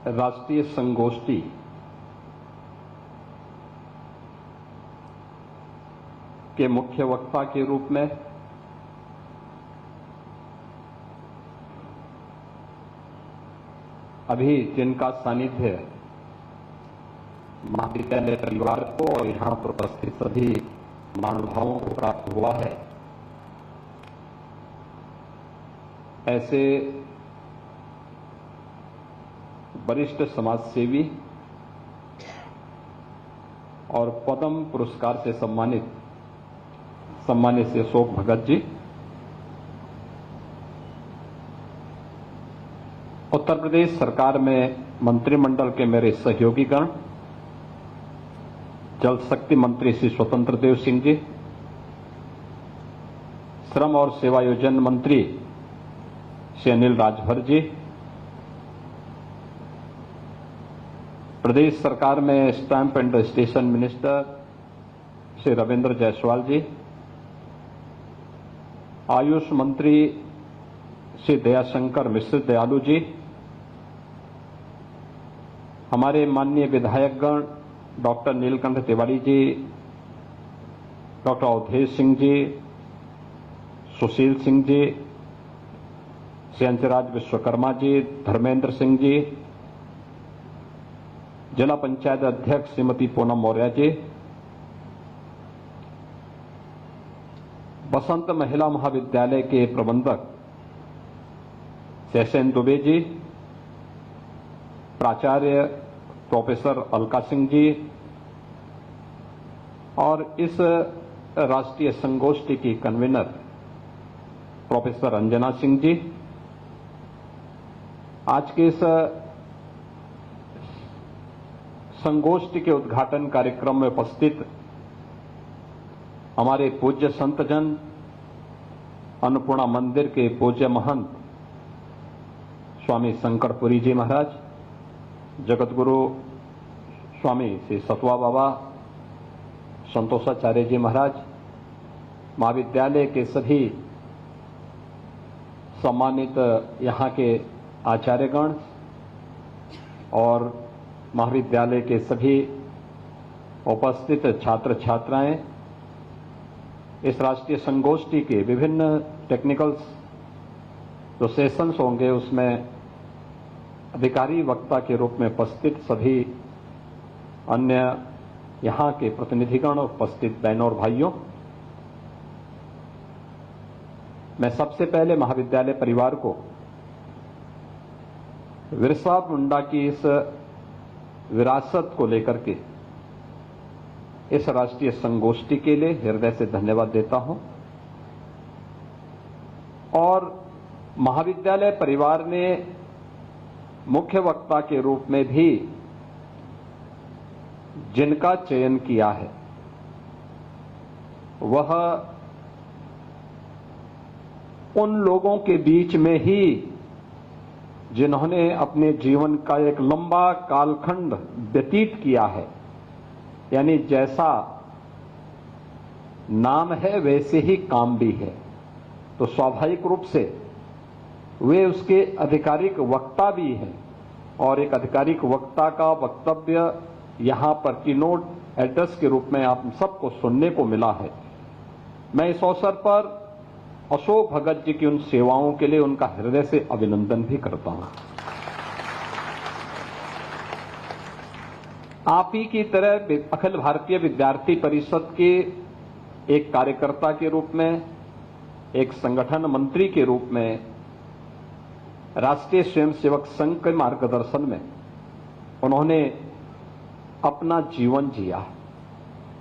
Speaker 5: राष्ट्रीय संगोष्ठी के मुख्य वक्ता के रूप में अभी जिनका सानिध्य महाविद्यालय परिवार को और यहां पर उपस्थित सभी महानुभावों को प्राप्त हुआ है, ऐसे वरिष्ठ समाजसेवी और पद्म पुरस्कार से सम्मानित श्री अशोक भगत जी, उत्तर प्रदेश सरकार में मंत्रिमंडल के मेरे सहयोगीगण, जल शक्ति मंत्री श्री स्वतंत्र देव सिंह जी, श्रम और सेवायोजन मंत्री श्री अनिल राजभर जी, प्रदेश सरकार में stamp and registration minister Shri Ravindra Jaiswal ji, Ayush मंत्री श्री दयाशंकर मिश्र दयालु जी, हमारे माननीय विधायकगण डॉक्टर नीलकंठ तिवारी जी, डॉक्टर अवधेश सिंह जी, सुशील सिंह जी, श्री अंशराज विश्वकर्मा जी, धर्मेंद्र सिंह जी, जिला पंचायत अध्यक्ष श्रीमती पूनम मौर्य जी, बसंत महिला महाविद्यालय के प्रबंधक शैसेन दुबे जी, प्राचार्य प्रोफेसर अलका सिंह जी और इस राष्ट्रीय संगोष्ठी की कन्वीनर प्रोफेसर अंजना सिंह जी, आज के इस संगोष्ठी के उद्घाटन कार्यक्रम में उपस्थित हमारे पूज्य संतजन, अन्नपूर्णा मंदिर के पूज्य महंत स्वामी शंकरपुरी जी महाराज, जगतगुरु स्वामी श्री सतवा बाबा संतोषाचार्य जी महाराज, महाविद्यालय के सभी सम्मानित यहाँ के आचार्यगण और महाविद्यालय के सभी उपस्थित छात्र छात्राएं, इस राष्ट्रीय संगोष्ठी के विभिन्न टेक्निकल्स जो सेशंस होंगे उसमें अधिकारी वक्ता के रूप में उपस्थित सभी अन्य यहाँ के प्रतिनिधिगण, उपस्थित बहनों और भाइयों, मैं सबसे पहले महाविद्यालय परिवार को बिरसा मुंडा की इस विरासत को लेकर के इस राष्ट्रीय संगोष्ठी के लिए हृदय से धन्यवाद देता हूं और महाविद्यालय परिवार ने मुख्य वक्ता के रूप में भी जिनका चयन किया है वह उन लोगों के बीच में ही जिन्होंने अपने जीवन का एक लंबा कालखंड व्यतीत किया है, यानी जैसा नाम है वैसे ही काम भी है, तो स्वाभाविक रूप से वे उसके आधिकारिक वक्ता भी हैं और एक आधिकारिक वक्ता का वक्तव्य यहां पर कीनोट एड्रेस के रूप में आप सबको सुनने को मिला है। मैं इस अवसर पर अशोक भगत जी की उन सेवाओं के लिए उनका हृदय से अभिनंदन भी करता हूं। आप ही की तरह अखिल भारतीय विद्यार्थी परिषद के एक कार्यकर्ता के रूप में, एक संगठन मंत्री के रूप में, राष्ट्रीय स्वयंसेवक संघ के मार्गदर्शन में उन्होंने अपना जीवन जिया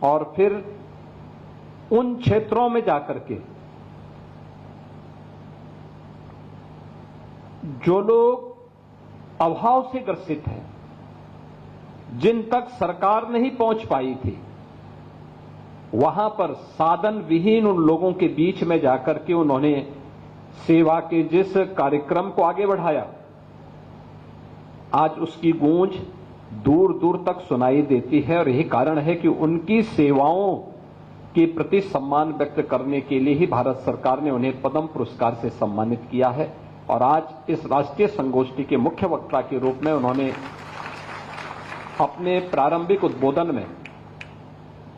Speaker 5: और फिर उन क्षेत्रों में जाकर के जो लोग अभाव से ग्रसित हैं, जिन तक सरकार नहीं पहुंच पाई थी, वहां पर साधन विहीन उन लोगों के बीच में जाकर के उन्होंने सेवा के जिस कार्यक्रम को आगे बढ़ाया, आज उसकी गूंज दूर दूर तक सुनाई देती है और यही कारण है कि उनकी सेवाओं के प्रति सम्मान व्यक्त करने के लिए ही भारत सरकार ने उन्हें पद्म पुरस्कार से सम्मानित किया है और आज इस राष्ट्रीय संगोष्ठी के मुख्य वक्ता के रूप में उन्होंने अपने प्रारंभिक उद्बोधन में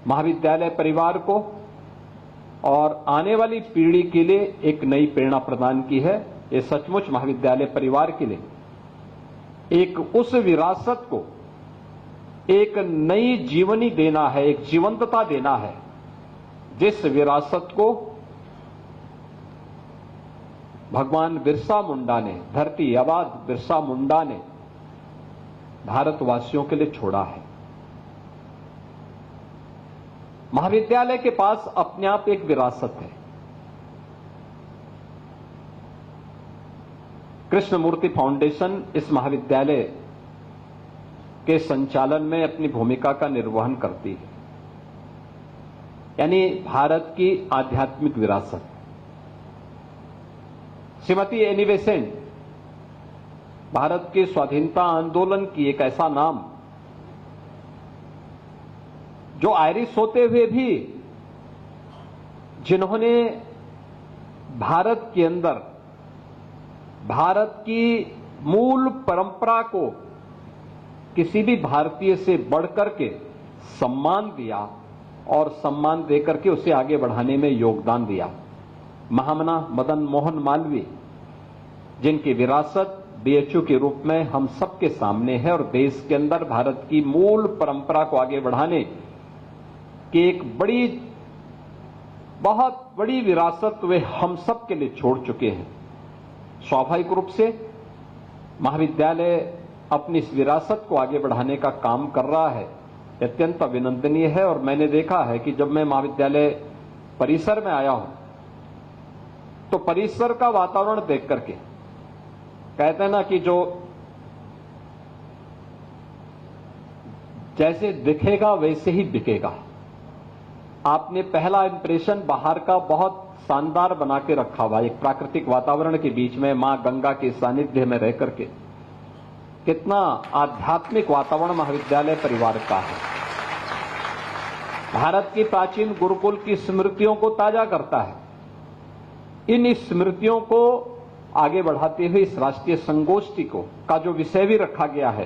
Speaker 5: महाविद्यालय परिवार को और आने वाली पीढ़ी के लिए एक नई प्रेरणा प्रदान की है। ये सचमुच महाविद्यालय परिवार के लिए एक उस विरासत को एक नई जीवनी देना है, एक जीवंतता देना है, जिस विरासत को भगवान बिरसा मुंडा ने, धरती आबाद बिरसा मुंडा ने भारतवासियों के लिए छोड़ा है। महाविद्यालय के पास अपने आप एक विरासत है। कृष्णमूर्ति फाउंडेशन इस महाविद्यालय के संचालन में अपनी भूमिका का निर्वहन करती है, यानी भारत की आध्यात्मिक विरासत। श्रीमती एनी बेसेंट भारत के स्वाधीनता आंदोलन की एक ऐसा नाम जो आयरिश होते हुए भी जिन्होंने भारत के अंदर भारत की मूल परंपरा को किसी भी भारतीय से बढ़कर के सम्मान दिया और सम्मान देकर के उसे आगे बढ़ाने में योगदान दिया। महामना मदन मोहन मालवीय, जिनकी विरासत बीएचयू के रूप में हम सबके सामने है और देश के अंदर भारत की मूल परंपरा को आगे बढ़ाने की एक बहुत बड़ी विरासत वे हम सब के लिए छोड़ चुके हैं। स्वाभाविक रूप से महाविद्यालय अपनी इस विरासत को आगे बढ़ाने का काम कर रहा है, अत्यंत अभिनंदनीय है। और मैंने देखा है कि जब मैं महाविद्यालय परिसर में आया हूं तो परिसर का वातावरण देख करके कहते हैं ना कि जो जैसे दिखेगा वैसे ही बिकेगा। आपने पहला इंप्रेशन बाहर का बहुत शानदार बना के रखा हुआ, एक प्राकृतिक वातावरण के बीच में मां गंगा के सानिध्य में रह करके। कितना आध्यात्मिक वातावरण महाविद्यालय परिवार का है। भारत की प्राचीन गुरुकुल की स्मृतियों को ताजा करता है। इन स्मृतियों को आगे बढ़ाते हुए इस राष्ट्रीय संगोष्ठी को का जो विषय भी रखा गया है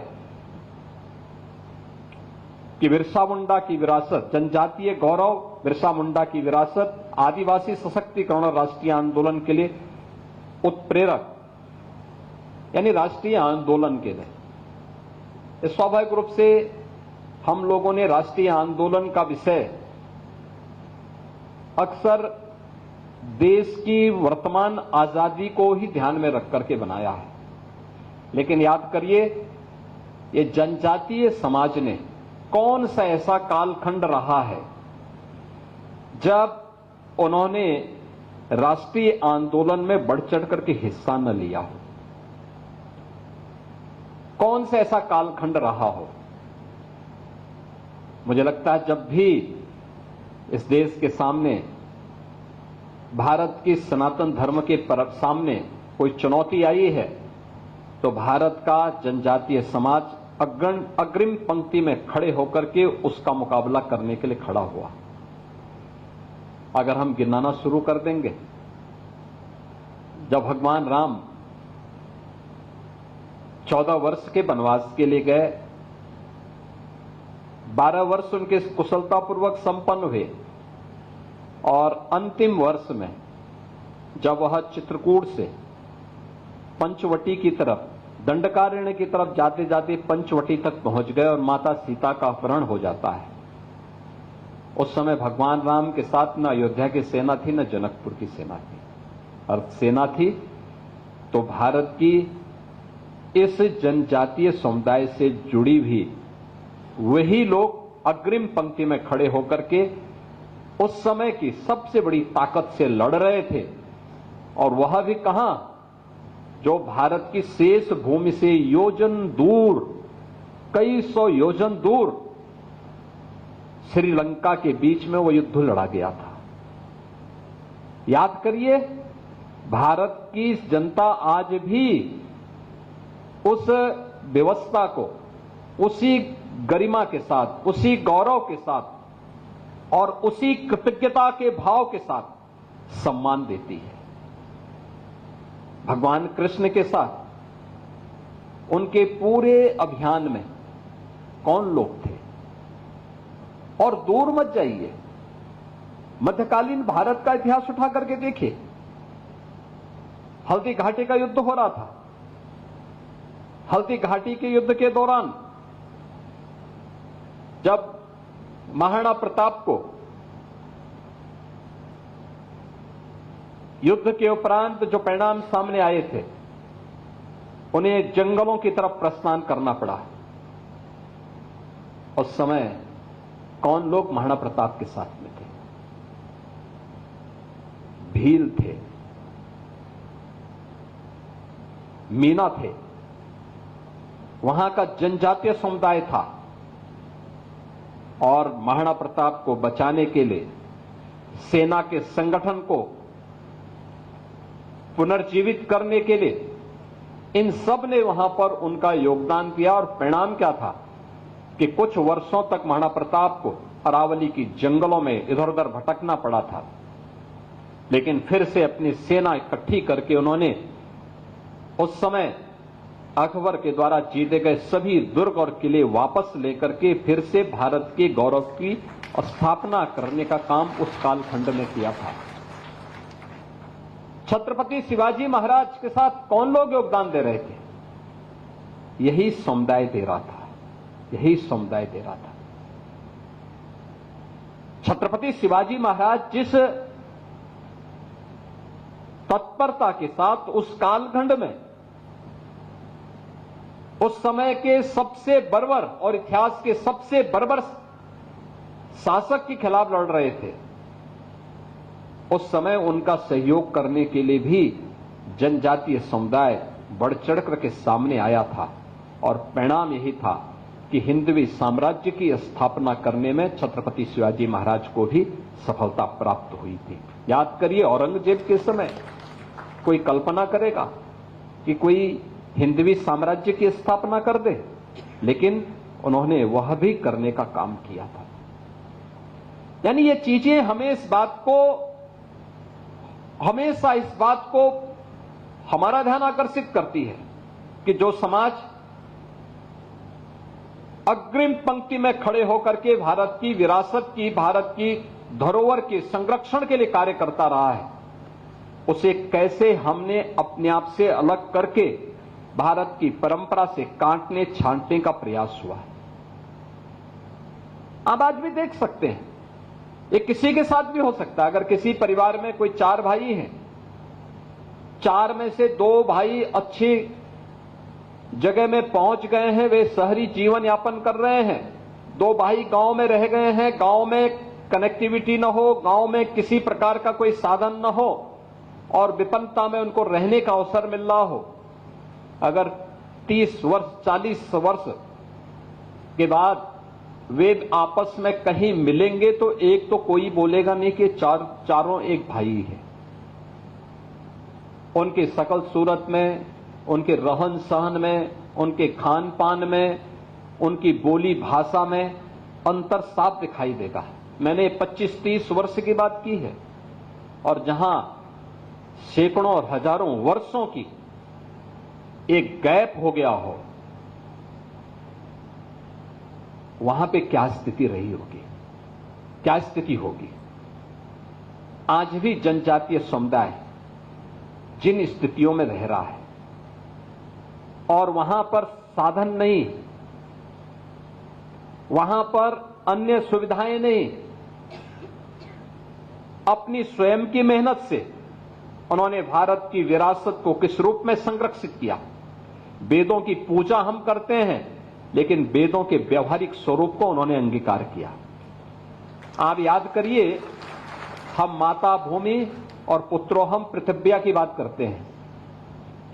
Speaker 5: कि बिरसा मुंडा की विरासत, जनजातीय गौरव, बिरसा मुंडा की विरासत, आदिवासी सशक्तिकरण राष्ट्रीय आंदोलन के लिए उत्प्रेरक, यानी राष्ट्रीय आंदोलन के लिए। स्वाभाविक रूप से हम लोगों ने राष्ट्रीय आंदोलन का विषय अक्सर देश की वर्तमान आजादी को ही ध्यान में रख करके बनाया है। लेकिन याद करिए, ये जनजातीय समाज ने कौन सा ऐसा कालखंड रहा है जब उन्होंने राष्ट्रीय आंदोलन में बढ़ चढ़ करके हिस्सा न लिया हो? कौन सा ऐसा कालखंड रहा हो? मुझे लगता है जब भी इस देश के सामने, भारत की सनातन धर्म के सामने कोई चुनौती आई है, तो भारत का जनजातीय समाज अग्रिम पंक्ति में खड़े होकर के उसका मुकाबला करने के लिए खड़ा हुआ। अगर हम गिनाना शुरू कर देंगे, जब भगवान राम 14 वर्ष के वनवास के लिए गए, 12 वर्ष उनके कुशलतापूर्वक संपन्न हुए और अंतिम वर्ष में जब वह चित्रकूट से पंचवटी की तरफ, दंडकारण्य की तरफ जाते जाते पंचवटी तक पहुंच गए और माता सीता का अपहरण हो जाता है, उस समय भगवान राम के साथ न अयोध्या की सेना थी, न जनकपुर की सेना थी। और सेना थी तो भारत की इस जनजातीय समुदाय से जुड़ी भी वही लोग अग्रिम पंक्ति में खड़े होकर के उस समय की सबसे बड़ी ताकत से लड़ रहे थे। और वह भी कहां, जो भारत की शेष भूमि से योजन दूर, कई सौ योजन दूर श्रीलंका के बीच में वो युद्ध लड़ा गया था। याद करिए, भारत की जनता आज भी उस व्यवस्था को उसी गरिमा के साथ, उसी गौरव के साथ और उसी कृतज्ञता के भाव के साथ सम्मान देती है। भगवान कृष्ण के साथ उनके पूरे अभियान में कौन लोग थे? और दूर मत जाइए, मध्यकालीन भारत का इतिहास उठा करके देखिए। हल्दी घाटी का युद्ध हो रहा था। हल्दी घाटी के युद्ध के दौरान जब महाराणा प्रताप को युद्ध के उपरांत जो परिणाम सामने आए थे, उन्हें जंगलों की तरफ प्रस्थान करना पड़ा। उस समय कौन लोग महाराणा प्रताप के साथ में थे? भील थे, मीना थे, वहां का जनजातीय समुदाय था। और महाराणा प्रताप को बचाने के लिए सेना के संगठन को पुनर्जीवित करने के लिए इन सब ने वहां पर उनका योगदान दिया। और परिणाम क्या था कि कुछ वर्षों तक महाराणा प्रताप को अरावली की जंगलों में इधर उधर भटकना पड़ा था, लेकिन फिर से अपनी सेना इकट्ठी करके उन्होंने उस समय अकबर के द्वारा जीते गए सभी दुर्ग और किले वापस लेकर के फिर से भारत के गौरव की स्थापना करने का काम उस कालखंड में किया था। छत्रपति शिवाजी महाराज के साथ कौन लोग योगदान दे रहे थे? यही समुदाय दे रहा था, यही समुदाय दे रहा था। छत्रपति शिवाजी महाराज जिस तत्परता के साथ उस कालखंड में उस समय के सबसे बर्बर और इतिहास के सबसे बर्बर शासक के खिलाफ लड़ रहे थे, उस समय उनका सहयोग करने के लिए भी जनजातीय समुदाय बढ़ चढ़कर के सामने आया था। और परिणाम यही था कि हिंदवी साम्राज्य की स्थापना करने में छत्रपति शिवाजी महाराज को भी सफलता प्राप्त हुई थी। याद करिए, औरंगजेब के समय कोई कल्पना करेगा कि कोई हिंदवी साम्राज्य की स्थापना कर दे, लेकिन उन्होंने वह भी करने का काम किया था। यानी ये चीजें हमें हमेशा इस बात को हमारा ध्यान आकर्षित करती है कि जो समाज अग्रिम पंक्ति में खड़े होकर के भारत की विरासत की, भारत की धरोहर के संरक्षण के लिए कार्य करता रहा है, उसे कैसे हमने अपने आप से अलग करके भारत की परंपरा से काटने छांटने का प्रयास हुआ है। आप आज भी देख सकते हैं, ये किसी के साथ भी हो सकता है। अगर किसी परिवार में कोई 4 भाई हैं, 4 में से 2 भाई अच्छे जगह में पहुंच गए हैं, वे शहरी जीवन यापन कर रहे हैं। दो भाई गांव में रह गए हैं, गांव में कनेक्टिविटी न हो, गांव में किसी प्रकार का कोई साधन न हो और विपन्नता में उनको रहने का अवसर मिल रहा हो। अगर 30 वर्ष 40 वर्ष के बाद वे आपस में कहीं मिलेंगे तो एक तो कोई बोलेगा नहीं कि चारों एक भाई है। उनकी शकल सूरत में, उनके रहन सहन में, उनके खान पान में, उनकी बोली भाषा में अंतर साफ दिखाई देगा। मैंने 25-30 वर्ष की बात की है और जहां सैकड़ों और हजारों वर्षों की एक गैप हो गया हो, वहां पे क्या स्थिति रही होगी, क्या स्थिति होगी। आज भी जनजातीय समुदाय जिन स्थितियों में रह रहा है और वहां पर साधन नहीं, वहां पर अन्य सुविधाएं नहीं, अपनी स्वयं की मेहनत से उन्होंने भारत की विरासत को किस रूप में संरक्षित किया। वेदों की पूजा हम करते हैं, लेकिन वेदों के व्यवहारिक स्वरूप को उन्होंने अंगीकार किया। आप याद करिए, हम माता भूमि और पुत्रोहम पृथिव्या की बात करते हैं,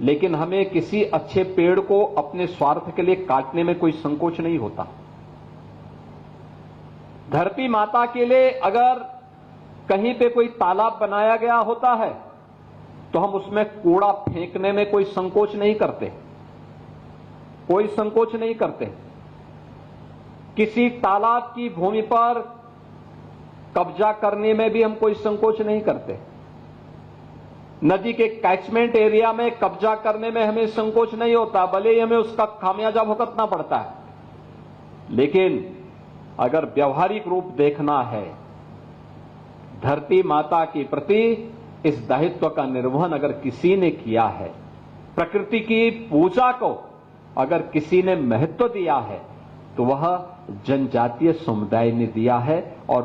Speaker 5: लेकिन हमें किसी अच्छे पेड़ को अपने स्वार्थ के लिए काटने में कोई संकोच नहीं होता। धरती माता के लिए अगर कहीं पे कोई तालाब बनाया गया होता है तो हम उसमें कूड़ा फेंकने में कोई संकोच नहीं करते, कोई संकोच नहीं करते। किसी तालाब की भूमि पर कब्जा करने में भी हम कोई संकोच नहीं करते। नदी के कैचमेंट एरिया में कब्जा करने में हमें संकोच नहीं होता, भले ही हमें उसका खामियाजा भुगतना पड़ता है। लेकिन अगर व्यवहारिक रूप देखना है, धरती माता के प्रति इस दायित्व का निर्वहन अगर किसी ने किया है, प्रकृति की पूजा को अगर किसी ने महत्व दिया है, तो वह जनजातीय समुदाय ने दिया है और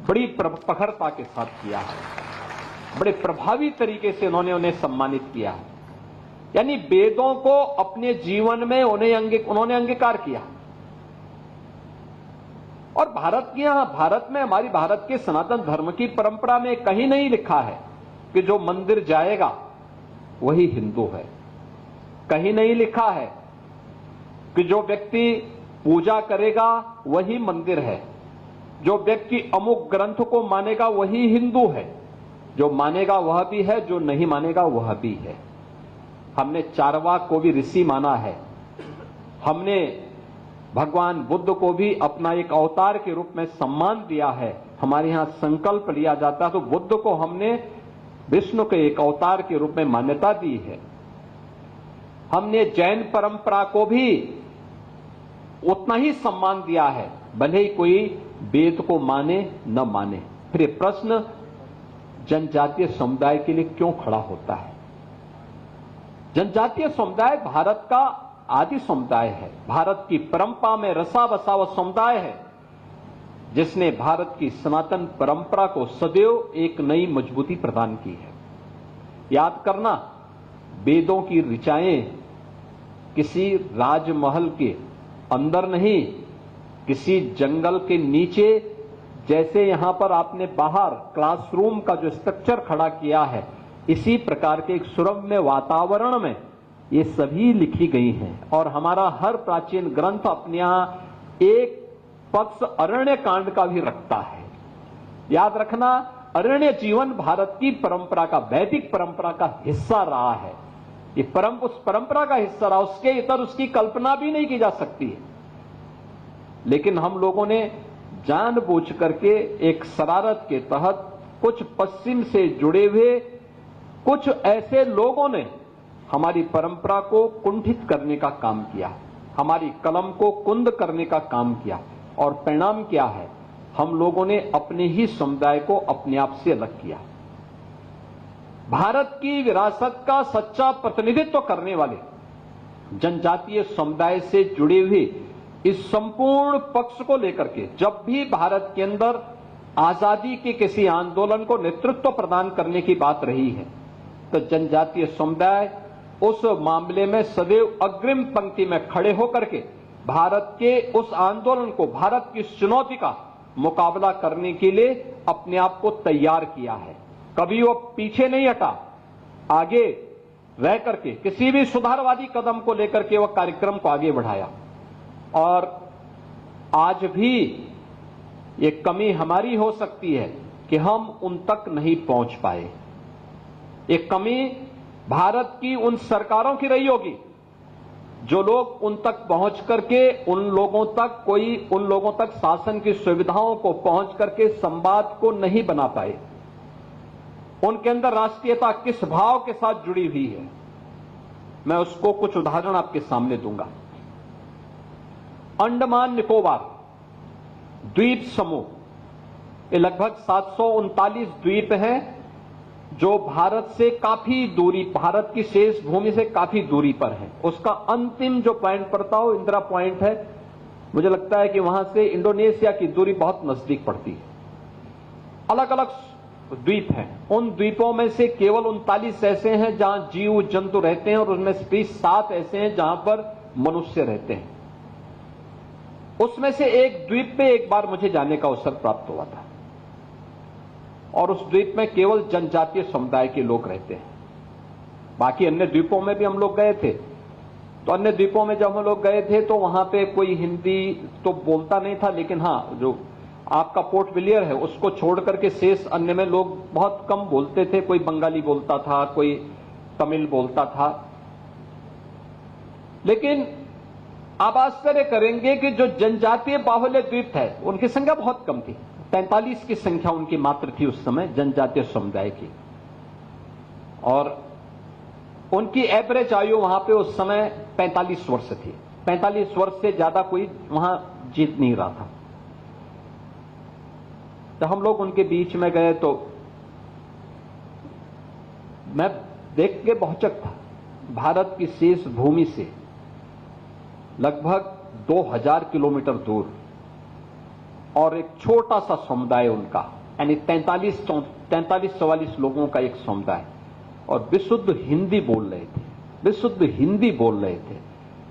Speaker 5: बड़ी प्रखरता के साथ किया है। बड़े प्रभावी तरीके से उन्हें सम्मानित किया है। यानी वेदों को अपने जीवन में उन्होंने अंगीकार किया। और भारत में हमारी भारत के सनातन धर्म की परंपरा में कहीं नहीं लिखा है कि जो मंदिर जाएगा वही हिंदू है। कहीं नहीं लिखा है कि जो व्यक्ति पूजा करेगा वही मंदिर है। जो व्यक्ति अमुक ग्रंथ को मानेगा वही हिंदू है। जो मानेगा वह भी है, जो नहीं मानेगा वह भी है। हमने चारवाक को भी ऋषि माना है। हमने भगवान बुद्ध को भी अपना एक अवतार के रूप में सम्मान दिया है। हमारे यहां संकल्प लिया जाता है तो बुद्ध को हमने विष्णु के एक अवतार के रूप में मान्यता दी है। हमने जैन परंपरा को भी उतना ही सम्मान दिया है, भले ही कोई वेद को माने न माने। फिर ये प्रश्न जनजातीय समुदाय के लिए क्यों खड़ा होता है? जनजातीय समुदाय भारत का आदि समुदाय है, भारत की परंपरा में रसा बसा हुआ समुदाय है, जिसने भारत की सनातन परंपरा को सदैव एक नई मजबूती प्रदान की है। याद करना, वेदों की ऋचाएं किसी राजमहल के अंदर नहीं, किसी जंगल के नीचे, जैसे यहां पर आपने बाहर क्लासरूम का जो स्ट्रक्चर खड़ा किया है, इसी प्रकार के एक सुरम्य वातावरण में ये सभी लिखी गई हैं। और हमारा हर प्राचीन ग्रंथ अपने यहां एक पक्ष अरण्य कांड का भी रखता है। याद रखना, अरण्य जीवन भारत की परंपरा का, वैदिक परंपरा का हिस्सा रहा है। ये उस परंपरा का हिस्सा रहा, उसके इतर उसकी कल्पना भी नहीं की जा सकती है। लेकिन हम लोगों ने जानबूझ करके एक शरारत के तहत कुछ पश्चिम से जुड़े हुए कुछ ऐसे लोगों ने हमारी परंपरा को कुंठित करने का काम किया, हमारी कलम को कुंद करने का काम किया। और परिणाम क्या है? हम लोगों ने अपने ही समुदाय को अपने आप से अलग किया। भारत की विरासत का सच्चा प्रतिनिधित्व करने वाले जनजातीय समुदाय से जुड़े हुए इस संपूर्ण पक्ष को लेकर के जब भी भारत के अंदर आजादी के किसी आंदोलन को नेतृत्व प्रदान करने की बात रही है, तो जनजातीय समुदाय उस मामले में सदैव अग्रिम पंक्ति में खड़े होकर के भारत के उस आंदोलन को, भारत की चुनौती का मुकाबला करने के लिए अपने आप को तैयार किया है। कभी वो पीछे नहीं हटा, आगे रह करके किसी भी सुधारवादी कदम को लेकर के वह कार्यक्रम को आगे बढ़ाया। और आज भी ये कमी हमारी हो सकती है कि हम उन तक नहीं पहुंच पाए। ये कमी भारत की उन सरकारों की रही होगी जो लोग उन तक पहुंच करके उन लोगों तक शासन की सुविधाओं को पहुंच करके संवाद को नहीं बना पाए। उनके अंदर राष्ट्रीयता किस भाव के साथ जुड़ी हुई है, मैं उसको कुछ उदाहरण आपके सामने दूंगा। अंडमान निकोबार द्वीप समूह, ये लगभग 739 द्वीप हैं जो भारत से काफी दूरी, भारत की शेष भूमि से काफी दूरी पर है। उसका अंतिम जो पॉइंट पड़ता हो इंदिरा पॉइंट है। मुझे लगता है कि वहां से इंडोनेशिया की दूरी बहुत नजदीक पड़ती है। अलग अलग द्वीप हैं। उन द्वीपों में से केवल 39 ऐसे हैं जहां जीव जंतु रहते हैं और उनमें से 7 ऐसे हैं जहां पर मनुष्य रहते हैं। उसमें से एक द्वीप पे एक बार मुझे जाने का अवसर प्राप्त हुआ था और उस द्वीप में केवल जनजातीय समुदाय के लोग रहते हैं। बाकी अन्य द्वीपों में भी हम लोग गए थे। तो अन्य द्वीपों में जब हम लोग गए थे तो वहां पे कोई हिंदी तो बोलता नहीं था, लेकिन हाँ, जो आपका पोर्ट विलियर है उसको छोड़ करके शेष अन्य में लोग बहुत कम बोलते थे। कोई बंगाली बोलता था, कोई तमिल बोलता था। लेकिन आप आश्चर्य करेंगे कि जो जनजातीय बाहुल्य द्वीप है उनकी संख्या बहुत कम थी। 43 की संख्या उनकी मात्र थी उस समय जनजातीय समुदाय की, और उनकी एवरेज आयु वहां पे उस समय 45 वर्ष थी। 45 वर्ष से ज्यादा कोई वहां जीत नहीं रहा था। जब हम लोग उनके बीच में गए तो मैं देख के बहुचक था। भारत की शेष भूमि से लगभग 2000 किलोमीटर दूर और एक छोटा सा समुदाय उनका, यानी 43-44 लोगों का एक समुदाय, और विशुद्ध हिंदी बोल रहे थे, विशुद्ध हिंदी बोल रहे थे।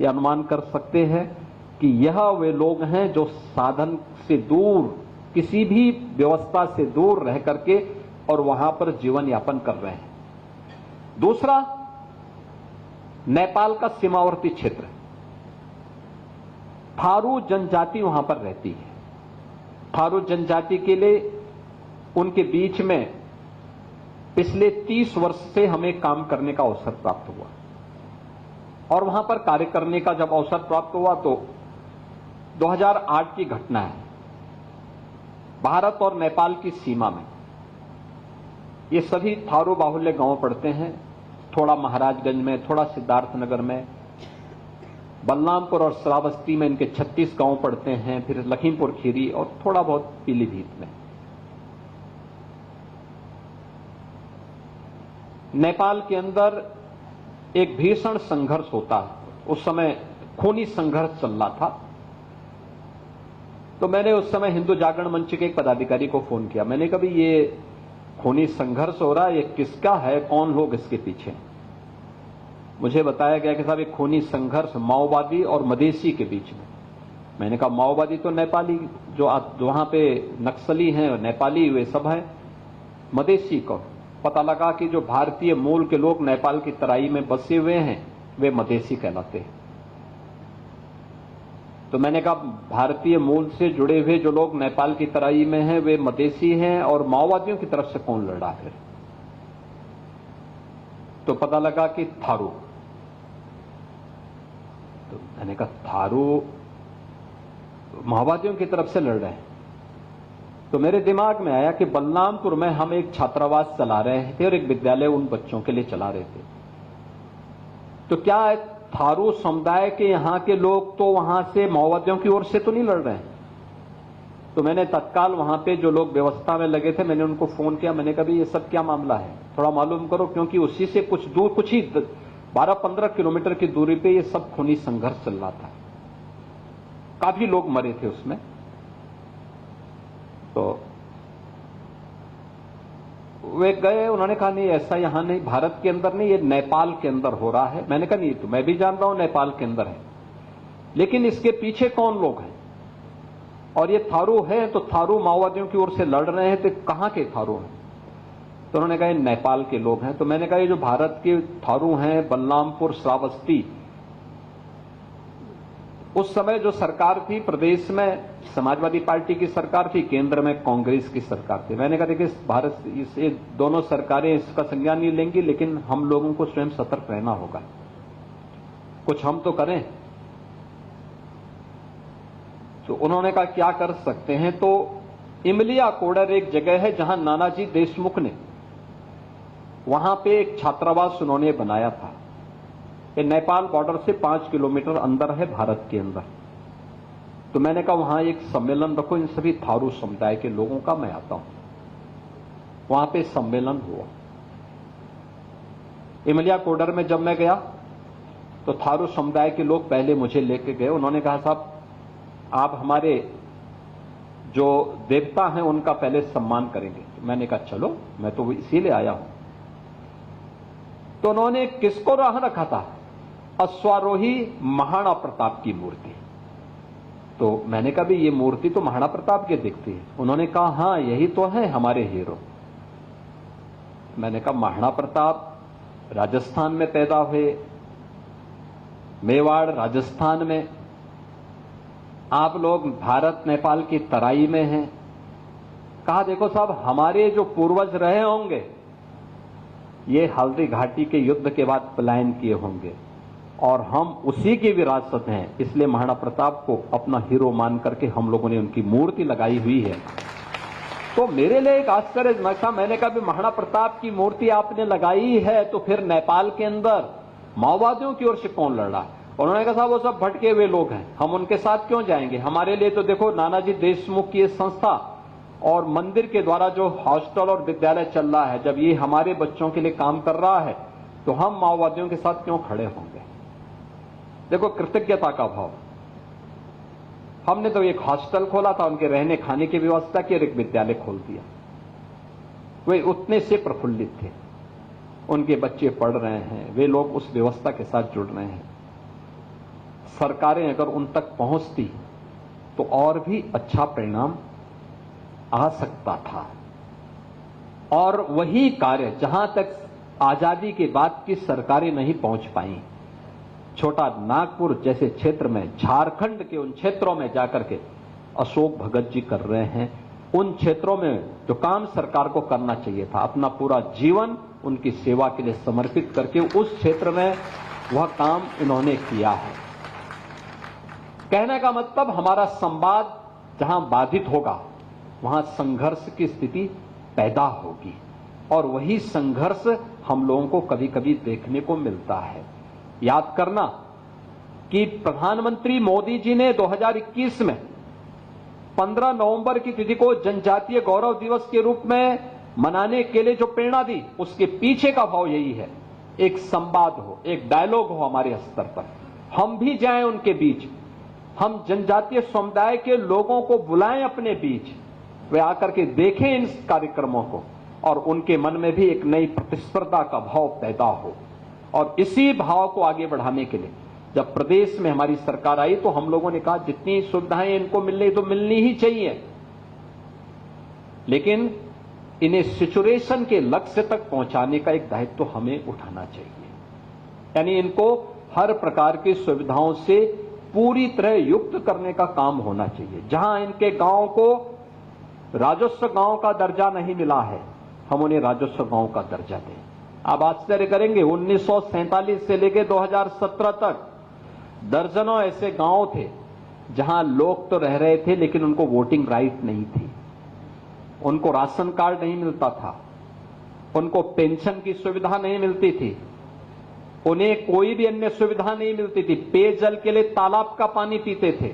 Speaker 5: यह अनुमान कर सकते हैं कि यह वे लोग हैं जो साधन से दूर, किसी भी व्यवस्था से दूर रह करके और वहां पर जीवन यापन कर रहे हैं। दूसरा, नेपाल का सीमावर्ती क्षेत्र, थारू जनजाति वहां पर रहती है। थारू जनजाति के लिए उनके बीच में पिछले 30 वर्ष से हमें काम करने का अवसर प्राप्त हुआ, और वहां पर कार्य करने का जब अवसर प्राप्त हुआ तो 2008 की घटना है। भारत और नेपाल की सीमा में ये सभी थारू बाहुल्य गांव पड़ते हैं। थोड़ा महाराजगंज में, थोड़ा सिद्धार्थनगर में, बलरामपुर और श्रावस्ती में इनके 36 गांव पड़ते हैं, फिर लखीमपुर खीरी और थोड़ा बहुत पीलीभीत में। नेपाल के अंदर एक भीषण संघर्ष होता है। उस समय खूनी संघर्ष चल रहा था। तो मैंने उस समय हिंदू जागरण मंच के एक पदाधिकारी को फोन किया। मैंने कहा, ये खूनी संघर्ष हो रहा है, ये किसका है, कौन लोग इसके पीछे? मुझे बताया गया कि साहब एक खूनी संघर्ष माओवादी और मधेसी के बीच में। मैंने कहा, माओवादी तो नेपाली जो वहां पे नक्सली हैं, नेपाली वे सब हैं। मधेसी को पता लगा कि जो भारतीय मूल के लोग नेपाल की तराई में बसे हुए हैं वे मधेसी कहलाते हैं। तो मैंने कहा, भारतीय मूल से जुड़े हुए जो लोग नेपाल की तराई में हैं वे मधेसी हैं, और माओवादियों की तरफ से कौन लड़ा फिर? तो पता लगा कि थारू। तो मैंने कहा, थारू माओवादियों की तरफ से लड़ रहे हैं। तो मेरे दिमाग में आया कि बलरामपुर में हम एक छात्रावास चला रहे थे और एक विद्यालय उन बच्चों के लिए चला रहे थे। तो क्या थारू समुदाय के यहां के लोग तो वहां से माओवादियों की ओर से तो नहीं लड़ रहे हैं? तो मैंने तत्काल वहां पे जो लोग व्यवस्था में लगे थे, मैंने उनको फोन किया। मैंने कहा, ये सब क्या मामला है, थोड़ा मालूम करो, क्योंकि उसी से कुछ दूर, कुछ ही 12-15 किलोमीटर की दूरी पे ये सब खूनी संघर्ष चल रहा था। काफी लोग मरे थे उसमें। तो वे गए, उन्होंने कहा नहीं ऐसा यहां नहीं, भारत के अंदर नहीं, ये नेपाल के अंदर हो रहा है। मैंने कहा नहीं, तो मैं भी जान रहा हूं नेपाल के अंदर है, लेकिन इसके पीछे कौन लोग हैं? और ये थारू है तो थारू माओवादियों की ओर से लड़ रहे हैं, तो कहां के थारू हैं? तो उन्होंने कहा ये नेपाल के लोग हैं। तो मैंने कहा ये जो भारत के थारू हैं, बलरामपुर, श्रावस्ती, उस समय जो सरकार थी प्रदेश में समाजवादी पार्टी की सरकार थी, केंद्र में कांग्रेस की सरकार थी। मैंने कहा देखिए भारत ये दोनों सरकारें इसका संज्ञान नहीं लेंगी, लेकिन हम लोगों को स्वयं सतर्क रहना होगा, कुछ हम तो करें। तो उन्होंने कहा क्या कर सकते हैं? तो इमलिया कोडर एक जगह है जहां नानाजी देशमुख ने, वहां पे एक छात्रावास उन्होंने बनाया था। ये नेपाल बॉर्डर से 5 किलोमीटर अंदर है, भारत के अंदर। तो मैंने कहा वहां एक सम्मेलन रखो इन सभी थारू समुदाय के लोगों का, मैं आता हूं। वहां पे सम्मेलन हुआ। इमलिया कोडर में जब मैं गया तो थारू समुदाय के लोग पहले मुझे लेके गए। उन्होंने कहा साहब आप हमारे जो देवता हैं उनका पहले सम्मान करेंगे। तो मैंने कहा चलो, मैं तो इसीलिए आया हूं। तो उन्होंने किसको राह रखा था? अश्वारोही महाराणा प्रताप की मूर्ति। तो मैंने कहा भी ये मूर्ति तो महाराणा प्रताप की दिखती है। उन्होंने कहा हां यही तो है हमारे हीरो। मैंने कहा महाराणा प्रताप राजस्थान में पैदा हुए, मेवाड़ राजस्थान में, आप लोग भारत नेपाल की तराई में हैं। कहा देखो साहब हमारे जो पूर्वज रहे होंगे ये हल्दी घाटी के युद्ध के बाद पलायन किए होंगे और हम उसी की विरासत हैं, इसलिए महाराणा प्रताप को अपना हीरो मान करके हम लोगों ने उनकी मूर्ति लगाई हुई है। तो मेरे लिए एक आश्चर्य मैंने कहा भी महाराणा प्रताप की मूर्ति आपने लगाई है तो फिर नेपाल के अंदर माओवादियों की ओर से कौन लड़ रहा है? उन्होंने कहा साहब वो सब भटके हुए लोग हैं, हम उनके साथ क्यों जाएंगे? हमारे लिए तो देखो नानाजी देशमुख की संस्था और मंदिर के द्वारा जो हॉस्टल और विद्यालय चल रहा है, जब ये हमारे बच्चों के लिए काम कर रहा है तो हम माओवादियों के साथ क्यों खड़े होंगे? देखो कृतज्ञता का भाव। हमने तो एक हॉस्टल खोला था, उनके रहने खाने की व्यवस्था की, और एक विद्यालय खोल दिया। वे उतने से प्रफुल्लित थे, उनके बच्चे पढ़ रहे हैं, वे लोग उस व्यवस्था के साथ जुड़ रहे हैं। सरकारें अगर उन तक पहुंचती तो और भी अच्छा परिणाम आ सकता था। और वही कार्य जहां तक आजादी के बाद की सरकारें नहीं पहुंच पाई, छोटा नागपुर जैसे क्षेत्र में, झारखंड के उन क्षेत्रों में जाकर के अशोक भगत जी कर रहे हैं। उन क्षेत्रों में जो काम सरकार को करना चाहिए था, अपना पूरा जीवन उनकी सेवा के लिए समर्पित करके उस क्षेत्र में वह काम इन्होंने किया है। कहने का मतलब हमारा संवाद जहां बाधित होगा वहां संघर्ष की स्थिति पैदा होगी, और वही संघर्ष हम लोगों को कभी कभी देखने को मिलता है। याद करना कि प्रधानमंत्री मोदी जी ने 2021 में 15 नवंबर की तिथि को जनजातीय गौरव दिवस के रूप में मनाने के लिए जो प्रेरणा दी, उसके पीछे का भाव यही है, एक संवाद हो, एक डायलॉग हो हमारे स्तर पर, हम भी जाएं उनके बीच, हम जनजातीय समुदाय के लोगों को बुलाएं अपने बीच, वे आकर के देखें इन कार्यक्रमों को और उनके मन में भी एक नई प्रतिस्पर्धा का भाव पैदा हो। और इसी भाव को आगे बढ़ाने के लिए जब प्रदेश में हमारी सरकार आई तो हम लोगों ने कहा जितनी सुविधाएं इनको मिलनी तो मिलनी ही चाहिए, लेकिन इन्हें सिचुएशन के लक्ष्य तक पहुंचाने का एक दायित्व तो हमें उठाना चाहिए। यानी इनको हर प्रकार की सुविधाओं से पूरी तरह युक्त करने का काम होना चाहिए। जहां इनके गांव को राजस्व गांव का दर्जा नहीं मिला है, हम उन्हें राजस्व गांव का दर्जा दें। आप आश्चर्य करेंगे, 1947 से लेकर 2017 तक दर्जनों ऐसे गांव थे जहां लोग तो रह रहे थे लेकिन उनको वोटिंग राइट नहीं थी, उनको राशन कार्ड नहीं मिलता था, उनको पेंशन की सुविधा नहीं मिलती थी, उन्हें कोई भी अन्य सुविधा नहीं मिलती थी, पेयजल के लिए तालाब का पानी पीते थे।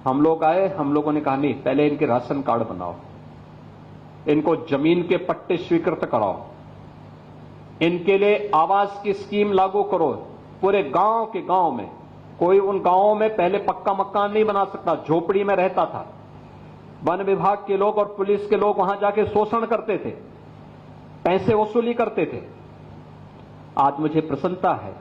Speaker 5: हम लोग आए, हम लोगों ने कहा नहीं, पहले इनके राशन कार्ड बनाओ, इनको जमीन के पट्टे स्वीकृत कराओ, इनके लिए आवास की स्कीम लागू करो पूरे गांव के गांव में। कोई उन गांवों में पहले पक्का मकान नहीं बना सकता, झोपड़ी में रहता था, वन विभाग के लोग और पुलिस के लोग वहां जाके शोषण करते थे, पैसे वसूली करते थे। आज मुझे प्रसन्नता है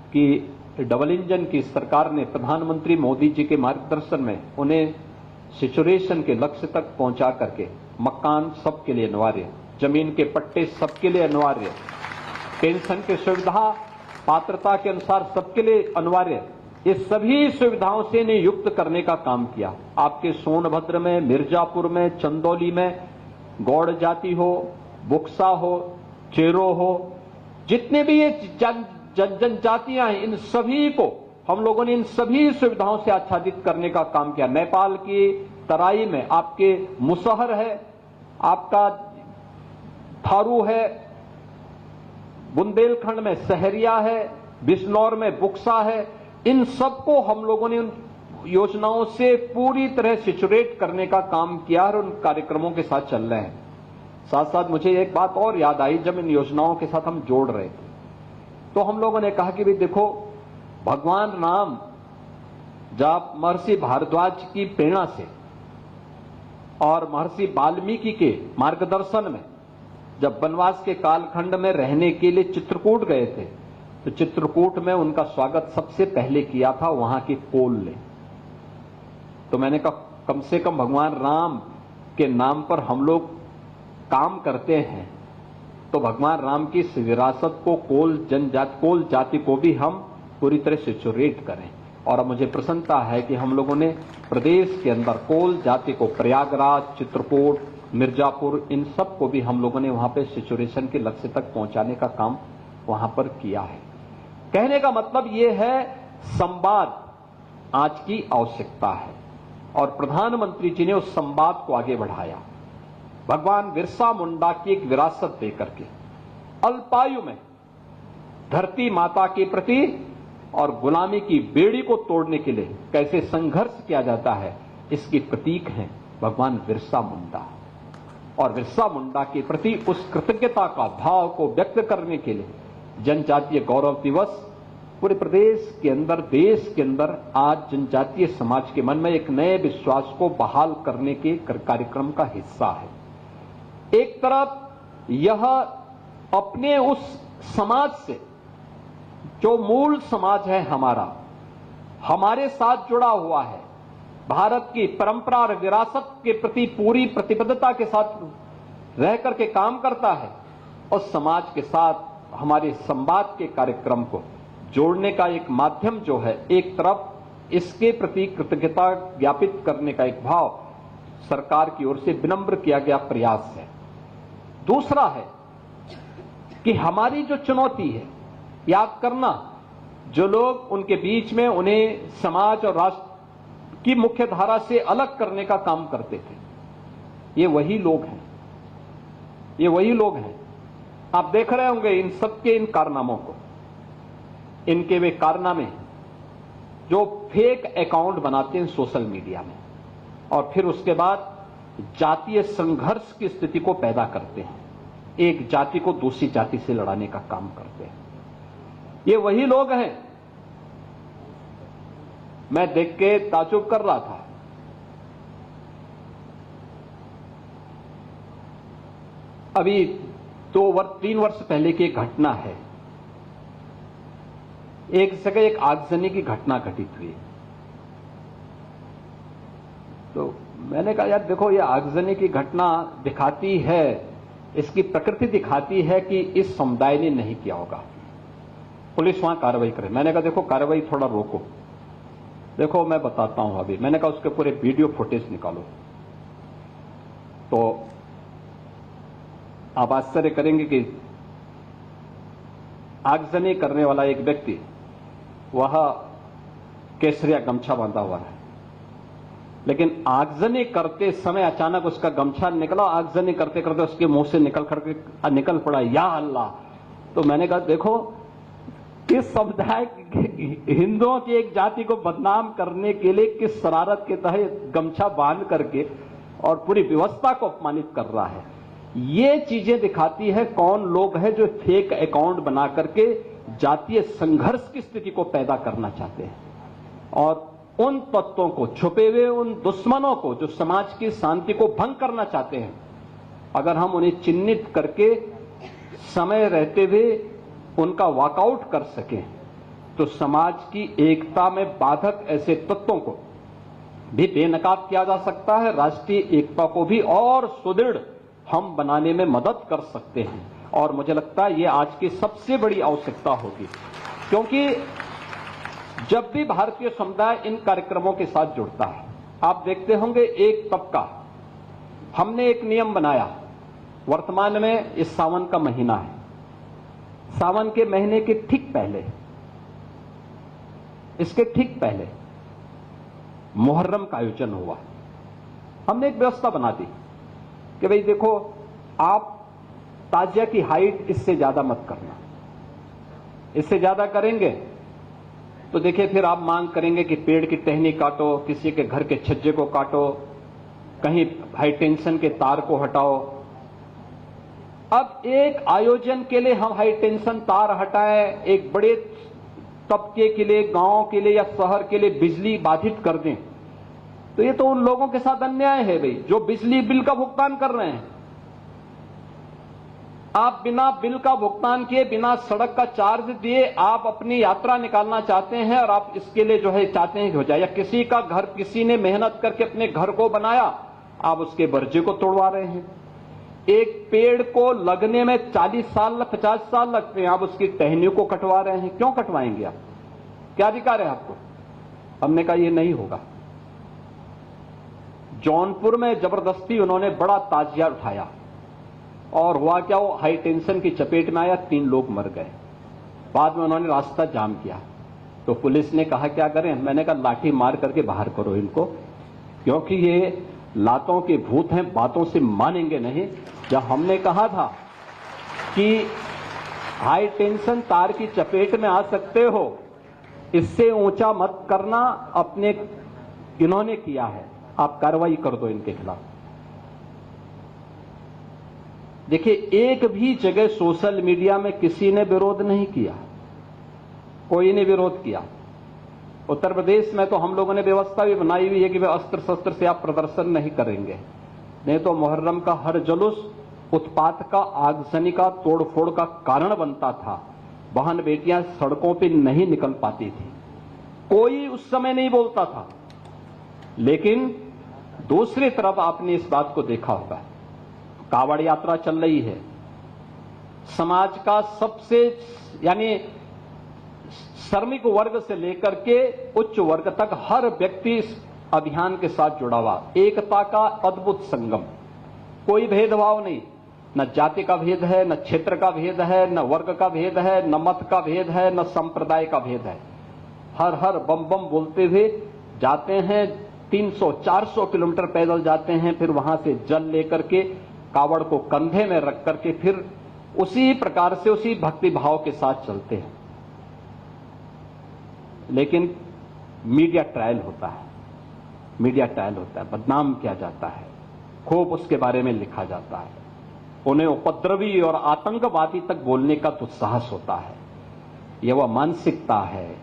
Speaker 5: कि डबल इंजन की सरकार ने प्रधानमंत्री मोदी जी के मार्गदर्शन में उन्हें सिचुएशन के लक्ष्य तक पहुंचा करके मकान सबके लिए अनिवार्य, जमीन के पट्टे सबके लिए अनिवार्य, पेंशन की सुविधा पात्रता के अनुसार सबके लिए अनिवार्य, ये सभी सुविधाओं से इन्हें युक्त करने का काम किया। आपके सोनभद्र में, मिर्जापुर में, चंदौली में गौड़ जाति हो, बुक्सा हो, चेरो हो, जितने भी ये जनजातियां हैं, इन सभी को हम लोगों ने इन सभी सुविधाओं से आच्छादित करने का काम किया। नेपाल की तराई में आपके मुसहर है, आपका थारू है, बुंदेलखंड में सहरिया है, बिजनौर में बुक्सा है, इन सबको हम लोगों ने उन योजनाओं से पूरी तरह सिचुएट करने का काम किया और उन कार्यक्रमों के साथ चल रहे हैं। साथ साथ मुझे एक बात और याद आई, जब इन योजनाओं के साथ हम जोड़ रहे थे तो हम लोगों ने कहा कि भाई देखो, भगवान राम जब महर्षि भारद्वाज की प्रेरणा से और महर्षि वाल्मीकि के मार्गदर्शन में जब वनवास के कालखंड में रहने के लिए चित्रकूट गए थे, तो चित्रकूट में उनका स्वागत सबसे पहले किया था वहां के कोल ने। तो मैंने कहा कम से कम भगवान राम के नाम पर हम लोग काम करते हैं तो भगवान राम की इस विरासत को कोल जाति को भी हम पूरी तरह से सिचुएट करें। और अब मुझे प्रसन्नता है कि हम लोगों ने प्रदेश के अंदर कोल जाति को प्रयागराज, चित्रकूट, मिर्जापुर, इन सब को भी हम लोगों ने वहां पे सिचुएशन के लक्ष्य तक पहुंचाने का काम वहां पर किया है। कहने का मतलब यह है, संवाद आज की आवश्यकता है और प्रधानमंत्री जी ने उस संवाद को आगे बढ़ाया। भगवान बिरसा मुंडा की एक विरासत देकर के अल्पायु में धरती माता के प्रति और गुलामी की बेड़ी को तोड़ने के लिए कैसे संघर्ष किया जाता है, इसकी प्रतीक हैं भगवान बिरसा मुंडा। और बिरसा मुंडा के प्रति उस कृतज्ञता का भाव को व्यक्त करने के लिए जनजातीय गौरव दिवस पूरे प्रदेश के अंदर, देश के अंदर आज जनजातीय समाज के मन में एक नए विश्वास को बहाल करने के कार्यक्रम का हिस्सा है। एक तरफ यह अपने उस समाज से जो मूल समाज है हमारा, हमारे साथ जुड़ा हुआ है, भारत की परंपरा और विरासत के प्रति पूरी प्रतिबद्धता के साथ रह करके काम करता है, और समाज के साथ हमारे संवाद के कार्यक्रम को जोड़ने का एक माध्यम जो है, एक तरफ इसके प्रति कृतज्ञता ज्ञापित करने का एक भाव सरकार की ओर से विनम्र किया गया प्रयास है। दूसरा है कि हमारी जो चुनौती है, याद करना, जो लोग उनके बीच में उन्हें समाज और राष्ट्र की मुख्य धारा से अलग करने का काम करते थे, ये वही लोग हैं, ये वही लोग हैं। आप देख रहे होंगे इन सबके इन कारनामों को, इनके वे कारनामे जो फेक अकाउंट बनाते हैं सोशल मीडिया में और फिर उसके बाद जातीय संघर्ष की स्थिति को पैदा करते हैं, एक जाति को दूसरी जाति से लड़ाने का काम करते हैं। ये वही लोग हैं। मैं देख के ताज्जुब कर रहा था, अभी 3 वर्ष पहले की एक घटना है, एक जगह एक आगजनी की घटना घटित हुई। तो मैंने कहा यार देखो, ये आगजनी की घटना दिखाती है, इसकी प्रकृति दिखाती है कि इस समुदाय ने नहीं किया होगा, पुलिस वहां कार्रवाई करे। मैंने कहा देखो कार्रवाई थोड़ा रोको, देखो मैं बताता हूं अभी। मैंने कहा उसके पूरे वीडियो फुटेज निकालो। तो आप आश्चर्य करेंगे कि आगजनी करने वाला एक व्यक्ति, वह केसरिया गमछा बांधा हुआ है, लेकिन आगजनी करते समय अचानक उसका गमछा निकला, आगजनी करते करते उसके मुंह से निकल पड़ा या अल्लाह। तो मैंने कहा देखो, किस समुदाय हिंदुओं की एक जाति को बदनाम करने के लिए किस शरारत के तहत गमछा बांध करके और पूरी व्यवस्था को अपमानित कर रहा है। ये चीजें दिखाती है कौन लोग हैं जो फेक अकाउंट बना करके जातीय संघर्ष की स्थिति को पैदा करना चाहते हैं। और उन तत्वों को, छुपे हुए उन दुश्मनों को जो समाज की शांति को भंग करना चाहते हैं, अगर हम उन्हें चिन्हित करके समय रहते हुए उनका वॉकआउट कर सकें तो समाज की एकता में बाधक ऐसे तत्वों को भी बेनकाब किया जा सकता है। राष्ट्रीय एकता को भी और सुदृढ़ हम बनाने में मदद कर सकते हैं और मुझे लगता है ये आज की सबसे बड़ी आवश्यकता होगी, क्योंकि जब भी भारतीय समुदाय इन कार्यक्रमों के साथ जुड़ता है, आप देखते होंगे एक तबका, हमने एक नियम बनाया, वर्तमान में इस सावन का महीना है, सावन के महीने के ठीक पहले, इसके ठीक पहले मुहर्रम का आयोजन हुआ। हमने एक व्यवस्था बना दी कि भाई देखो, आप ताजिया की हाइट इससे ज्यादा मत करना, इससे ज्यादा करेंगे तो देखिए फिर आप मांग करेंगे कि पेड़ की टहनी काटो, किसी के घर के छज्जे को काटो, कहीं हाई टेंशन के तार को हटाओ। अब एक आयोजन के लिए हम हाई टेंशन तार हटाएं, एक बड़े तबके के लिए, गांव के लिए या शहर के लिए बिजली बाधित कर दें, तो ये तो उन लोगों के साथ अन्याय है भाई, जो बिजली बिल का भुगतान कर रहे हैं। आप बिना बिल का भुगतान किए, बिना सड़क का चार्ज दिए आप अपनी यात्रा निकालना चाहते हैं और आप इसके लिए जो है चाहते हैं कि हो जाए, या किसी का घर, किसी ने मेहनत करके अपने घर को बनाया, आप उसके बर्जे को तोड़वा रहे हैं। एक पेड़ को लगने में 40 साल 50 साल लगते हैं, आप उसकी टहनियों को कटवा रहे हैं। क्यों कटवाएंगे आप? क्या अधिकार है आपको? हमने कहा ये नहीं होगा। जौनपुर में जबरदस्ती उन्होंने बड़ा ताजिया उठाया और हुआ क्या, वो हाई टेंशन की चपेट में आया, 3 लोग मर गए। बाद में उन्होंने रास्ता जाम किया तो पुलिस ने कहा क्या करें? मैंने कहा लाठी मार करके बाहर करो इनको, क्योंकि ये लातों के भूत हैं, बातों से मानेंगे नहीं। जब हमने कहा था कि हाई टेंशन तार की चपेट में आ सकते हो, इससे ऊंचा मत करना, अपने इन्होंने किया है, आप कार्रवाई कर दो इनके खिलाफ। देखिए, एक भी जगह सोशल मीडिया में किसी ने विरोध नहीं किया, कोई ने विरोध किया। उत्तर प्रदेश में तो हम लोगों ने व्यवस्था भी बनाई हुई है कि वे अस्त्र शस्त्र से आप प्रदर्शन नहीं करेंगे, नहीं तो मुहर्रम का हर जुलूस उत्पात का, आगजनी का, तोड़फोड़ का कारण बनता था। बहन बेटियां सड़कों पे नहीं निकल पाती थी, कोई उस समय नहीं बोलता था। लेकिन दूसरी तरफ आपने इस बात को देखा होगा, कावड़ यात्रा चल रही है, समाज का सबसे यानी श्रमिक वर्ग से लेकर के उच्च वर्ग तक हर व्यक्ति इस अभियान के साथ जुड़ा हुआ, एकता का अद्भुत संगम, कोई भेदभाव नहीं, न जाति का भेद है, न क्षेत्र का भेद है, न वर्ग का भेद है, न मत का भेद है, न संप्रदाय का भेद है। हर हर बम बम बोलते हुए जाते हैं, 300-400 किलोमीटर पैदल जाते हैं, फिर वहां से जल लेकर के कावड़ को कंधे में रख करके फिर उसी प्रकार से उसी भक्ति भाव के साथ चलते हैं। लेकिन मीडिया ट्रायल होता है, मीडिया ट्रायल होता है, बदनाम किया जाता है, खूब उसके बारे में लिखा जाता है, उन्हें उपद्रवी और आतंकवादी तक बोलने का दुस्साहस होता है। यह वह मानसिकता है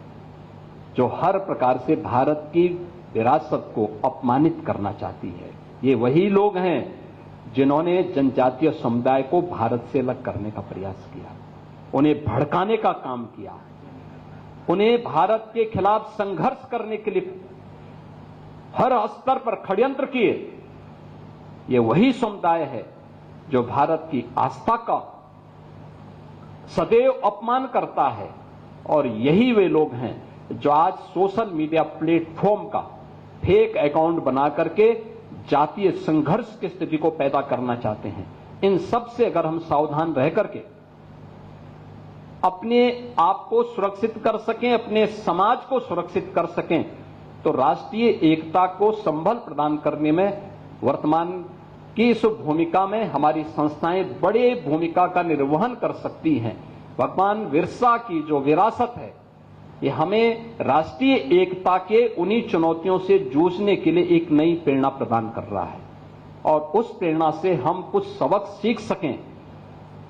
Speaker 5: जो हर प्रकार से भारत की विरासत को अपमानित करना चाहती है। ये वही लोग हैं जिन्होंने जनजातीय समुदाय को भारत से अलग करने का प्रयास किया, उन्हें भड़काने का काम किया, उन्हें भारत के खिलाफ संघर्ष करने के लिए हर स्तर पर षड्यंत्र किए। ये वही समुदाय है जो भारत की आस्था का सदैव अपमान करता है, और यही वे लोग हैं जो आज सोशल मीडिया प्लेटफॉर्म का फेक अकाउंट बना करके जातीय संघर्ष की स्थिति को पैदा करना चाहते हैं। इन सब से अगर हम सावधान रह करके अपने आप को सुरक्षित कर सकें, अपने समाज को सुरक्षित कर सकें, तो राष्ट्रीय एकता को संबल प्रदान करने में वर्तमान की इस भूमिका में हमारी संस्थाएं बड़े भूमिका का निर्वहन कर सकती हैं। भगवान बिरसा की जो विरासत है, ये हमें राष्ट्रीय एकता के उन्हीं चुनौतियों से जूझने के लिए एक नई प्रेरणा प्रदान कर रहा है, और उस प्रेरणा से हम कुछ सबक सीख सकें।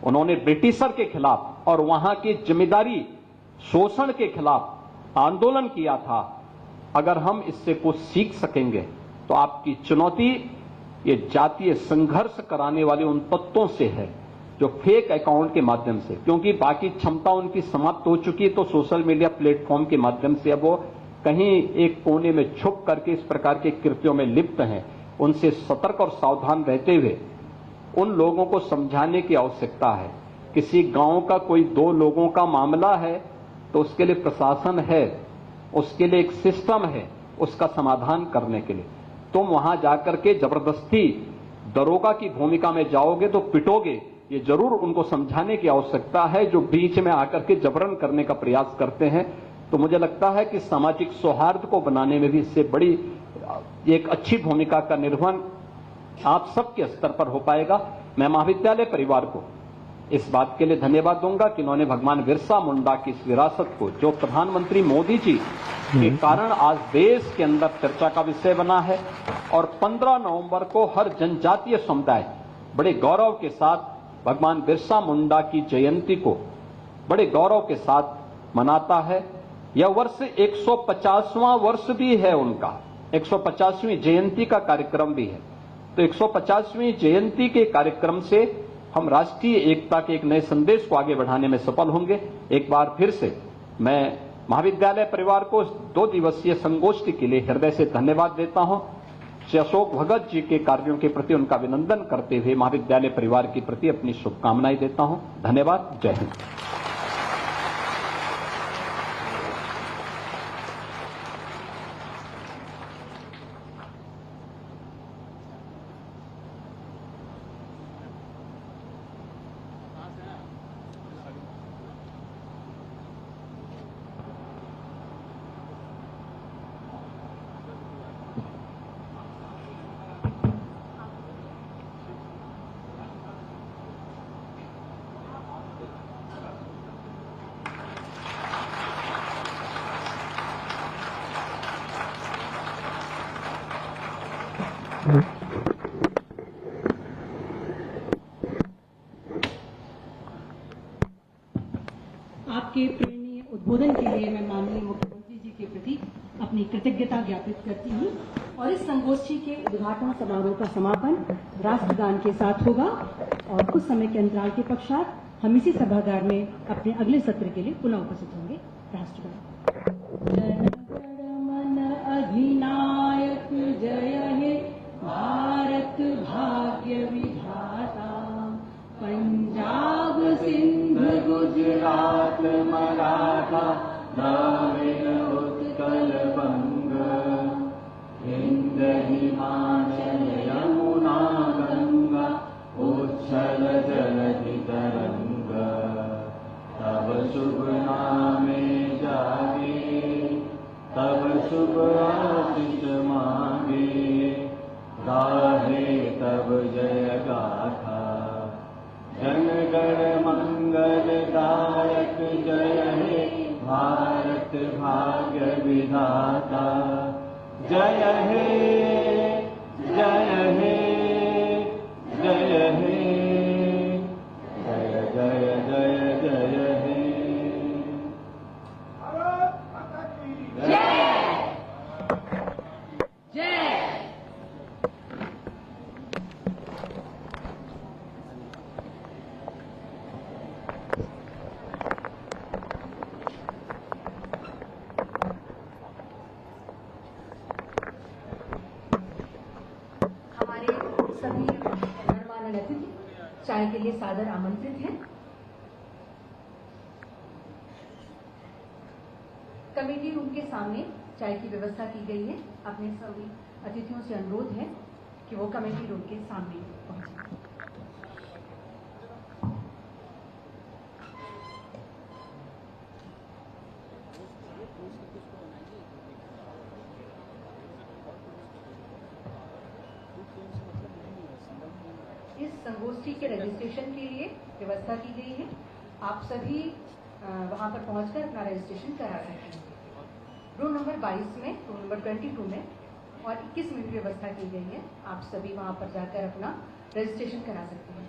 Speaker 5: उन्होंने ब्रिटिशर के खिलाफ और वहां की जिम्मेदारी शोषण के खिलाफ आंदोलन किया था, अगर हम इससे कुछ सीख सकेंगे तो आपकी चुनौती ये जातीय संघर्ष कराने वाले उन तत्वों से है जो फेक अकाउंट के माध्यम से, क्योंकि बाकी क्षमता उनकी समाप्त हो चुकी है, तो सोशल मीडिया प्लेटफॉर्म के माध्यम से अब वो कहीं एक कोने में छुप करके इस प्रकार के कृत्यों में लिप्त हैं। उनसे सतर्क और सावधान रहते हुए उन लोगों को समझाने की आवश्यकता है। किसी गांव का कोई 2 लोगों का मामला है तो उसके लिए प्रशासन है, उसके लिए एक सिस्टम है उसका समाधान करने के लिए। तुम वहां जाकर के जबरदस्ती दरोगा की भूमिका में जाओगे तो पिटोगे, ये जरूर उनको समझाने की आवश्यकता है जो बीच में आकर के जबरन करने का प्रयास करते हैं। तो मुझे लगता है कि सामाजिक सौहार्द को बनाने में भी इससे बड़ी एक अच्छी भूमिका का निर्वहन आप सबके स्तर पर हो पाएगा। मैं महाविद्यालय परिवार को इस बात के लिए धन्यवाद दूंगा कि उन्होंने भगवान बिरसा मुंडा की इस विरासत को, जो प्रधानमंत्री मोदी जी के कारण आज देश के अंदर चर्चा का विषय बना है, और 15 नवंबर को हर जनजातीय समुदाय बड़े गौरव के साथ भगवान बिरसा मुंडा की जयंती को बड़े गौरव के साथ मनाता है। यह वर्ष 150वां वर्ष भी है उनका, 150वीं जयंती का कार्यक्रम भी है। तो 150वीं जयंती के कार्यक्रम से हम राष्ट्रीय एकता के एक नए संदेश को आगे बढ़ाने में सफल होंगे। एक बार फिर से मैं महाविद्यालय परिवार को 2 दिवसीय संगोष्ठी के लिए हृदय से धन्यवाद देता हूं। श्री अशोक भगत जी के कार्यों के प्रति उनका अभिनंदन करते हुए महाविद्यालय परिवार के प्रति अपनी शुभकामनाएं देता हूं। धन्यवाद। जय हिंद।
Speaker 1: आपके प्रेरणीय उद्बोधन के लिए मैं माननीय मुख्यमंत्री जी के प्रति अपनी कृतज्ञता ज्ञापित करती हूँ। और इस संगोष्ठी के उद्घाटन समारोह का समापन राष्ट्रगान के साथ होगा और कुछ समय के अंतराल के पश्चात हम इसी सभागार में अपने अगले सत्र के लिए पुनः उपस्थित होंगे। राष्ट्रगान। जन गण मन अधिनायक जय हे भारत भाग्य विधाता, पंजाब सिंध गुजरात मराठा द्राविड़ उत्कल बंग, हिंद हिमाचल यमुना गंगा उच्छल जलधि तरंग, तब शुभ नामे जागे तब शुभ आशीष मांगे, गाहे तब जय गाथा जन गण मंगल दायक जय हे भारत भाग्य विधाता, जय हे जय हे जय हे जय जय जय जय हे। चाय के लिए सादर आमंत्रित हैं। कमेटी रूम के सामने चाय की व्यवस्था की गई है। अपने सभी अतिथियों से अनुरोध है कि वो कमेटी रूम के सामने पहुंचे। इस संगोष्ठी के रजिस्ट्रेशन के लिए व्यवस्था की गई है। आप सभी वहां पर पहुंचकर अपना रजिस्ट्रेशन करा सकते हैं। रूम नंबर 22 में, रूम नंबर 22 में और 21 मिनट की व्यवस्था की गई है। आप सभी वहां पर जाकर अपना रजिस्ट्रेशन करा सकते हैं।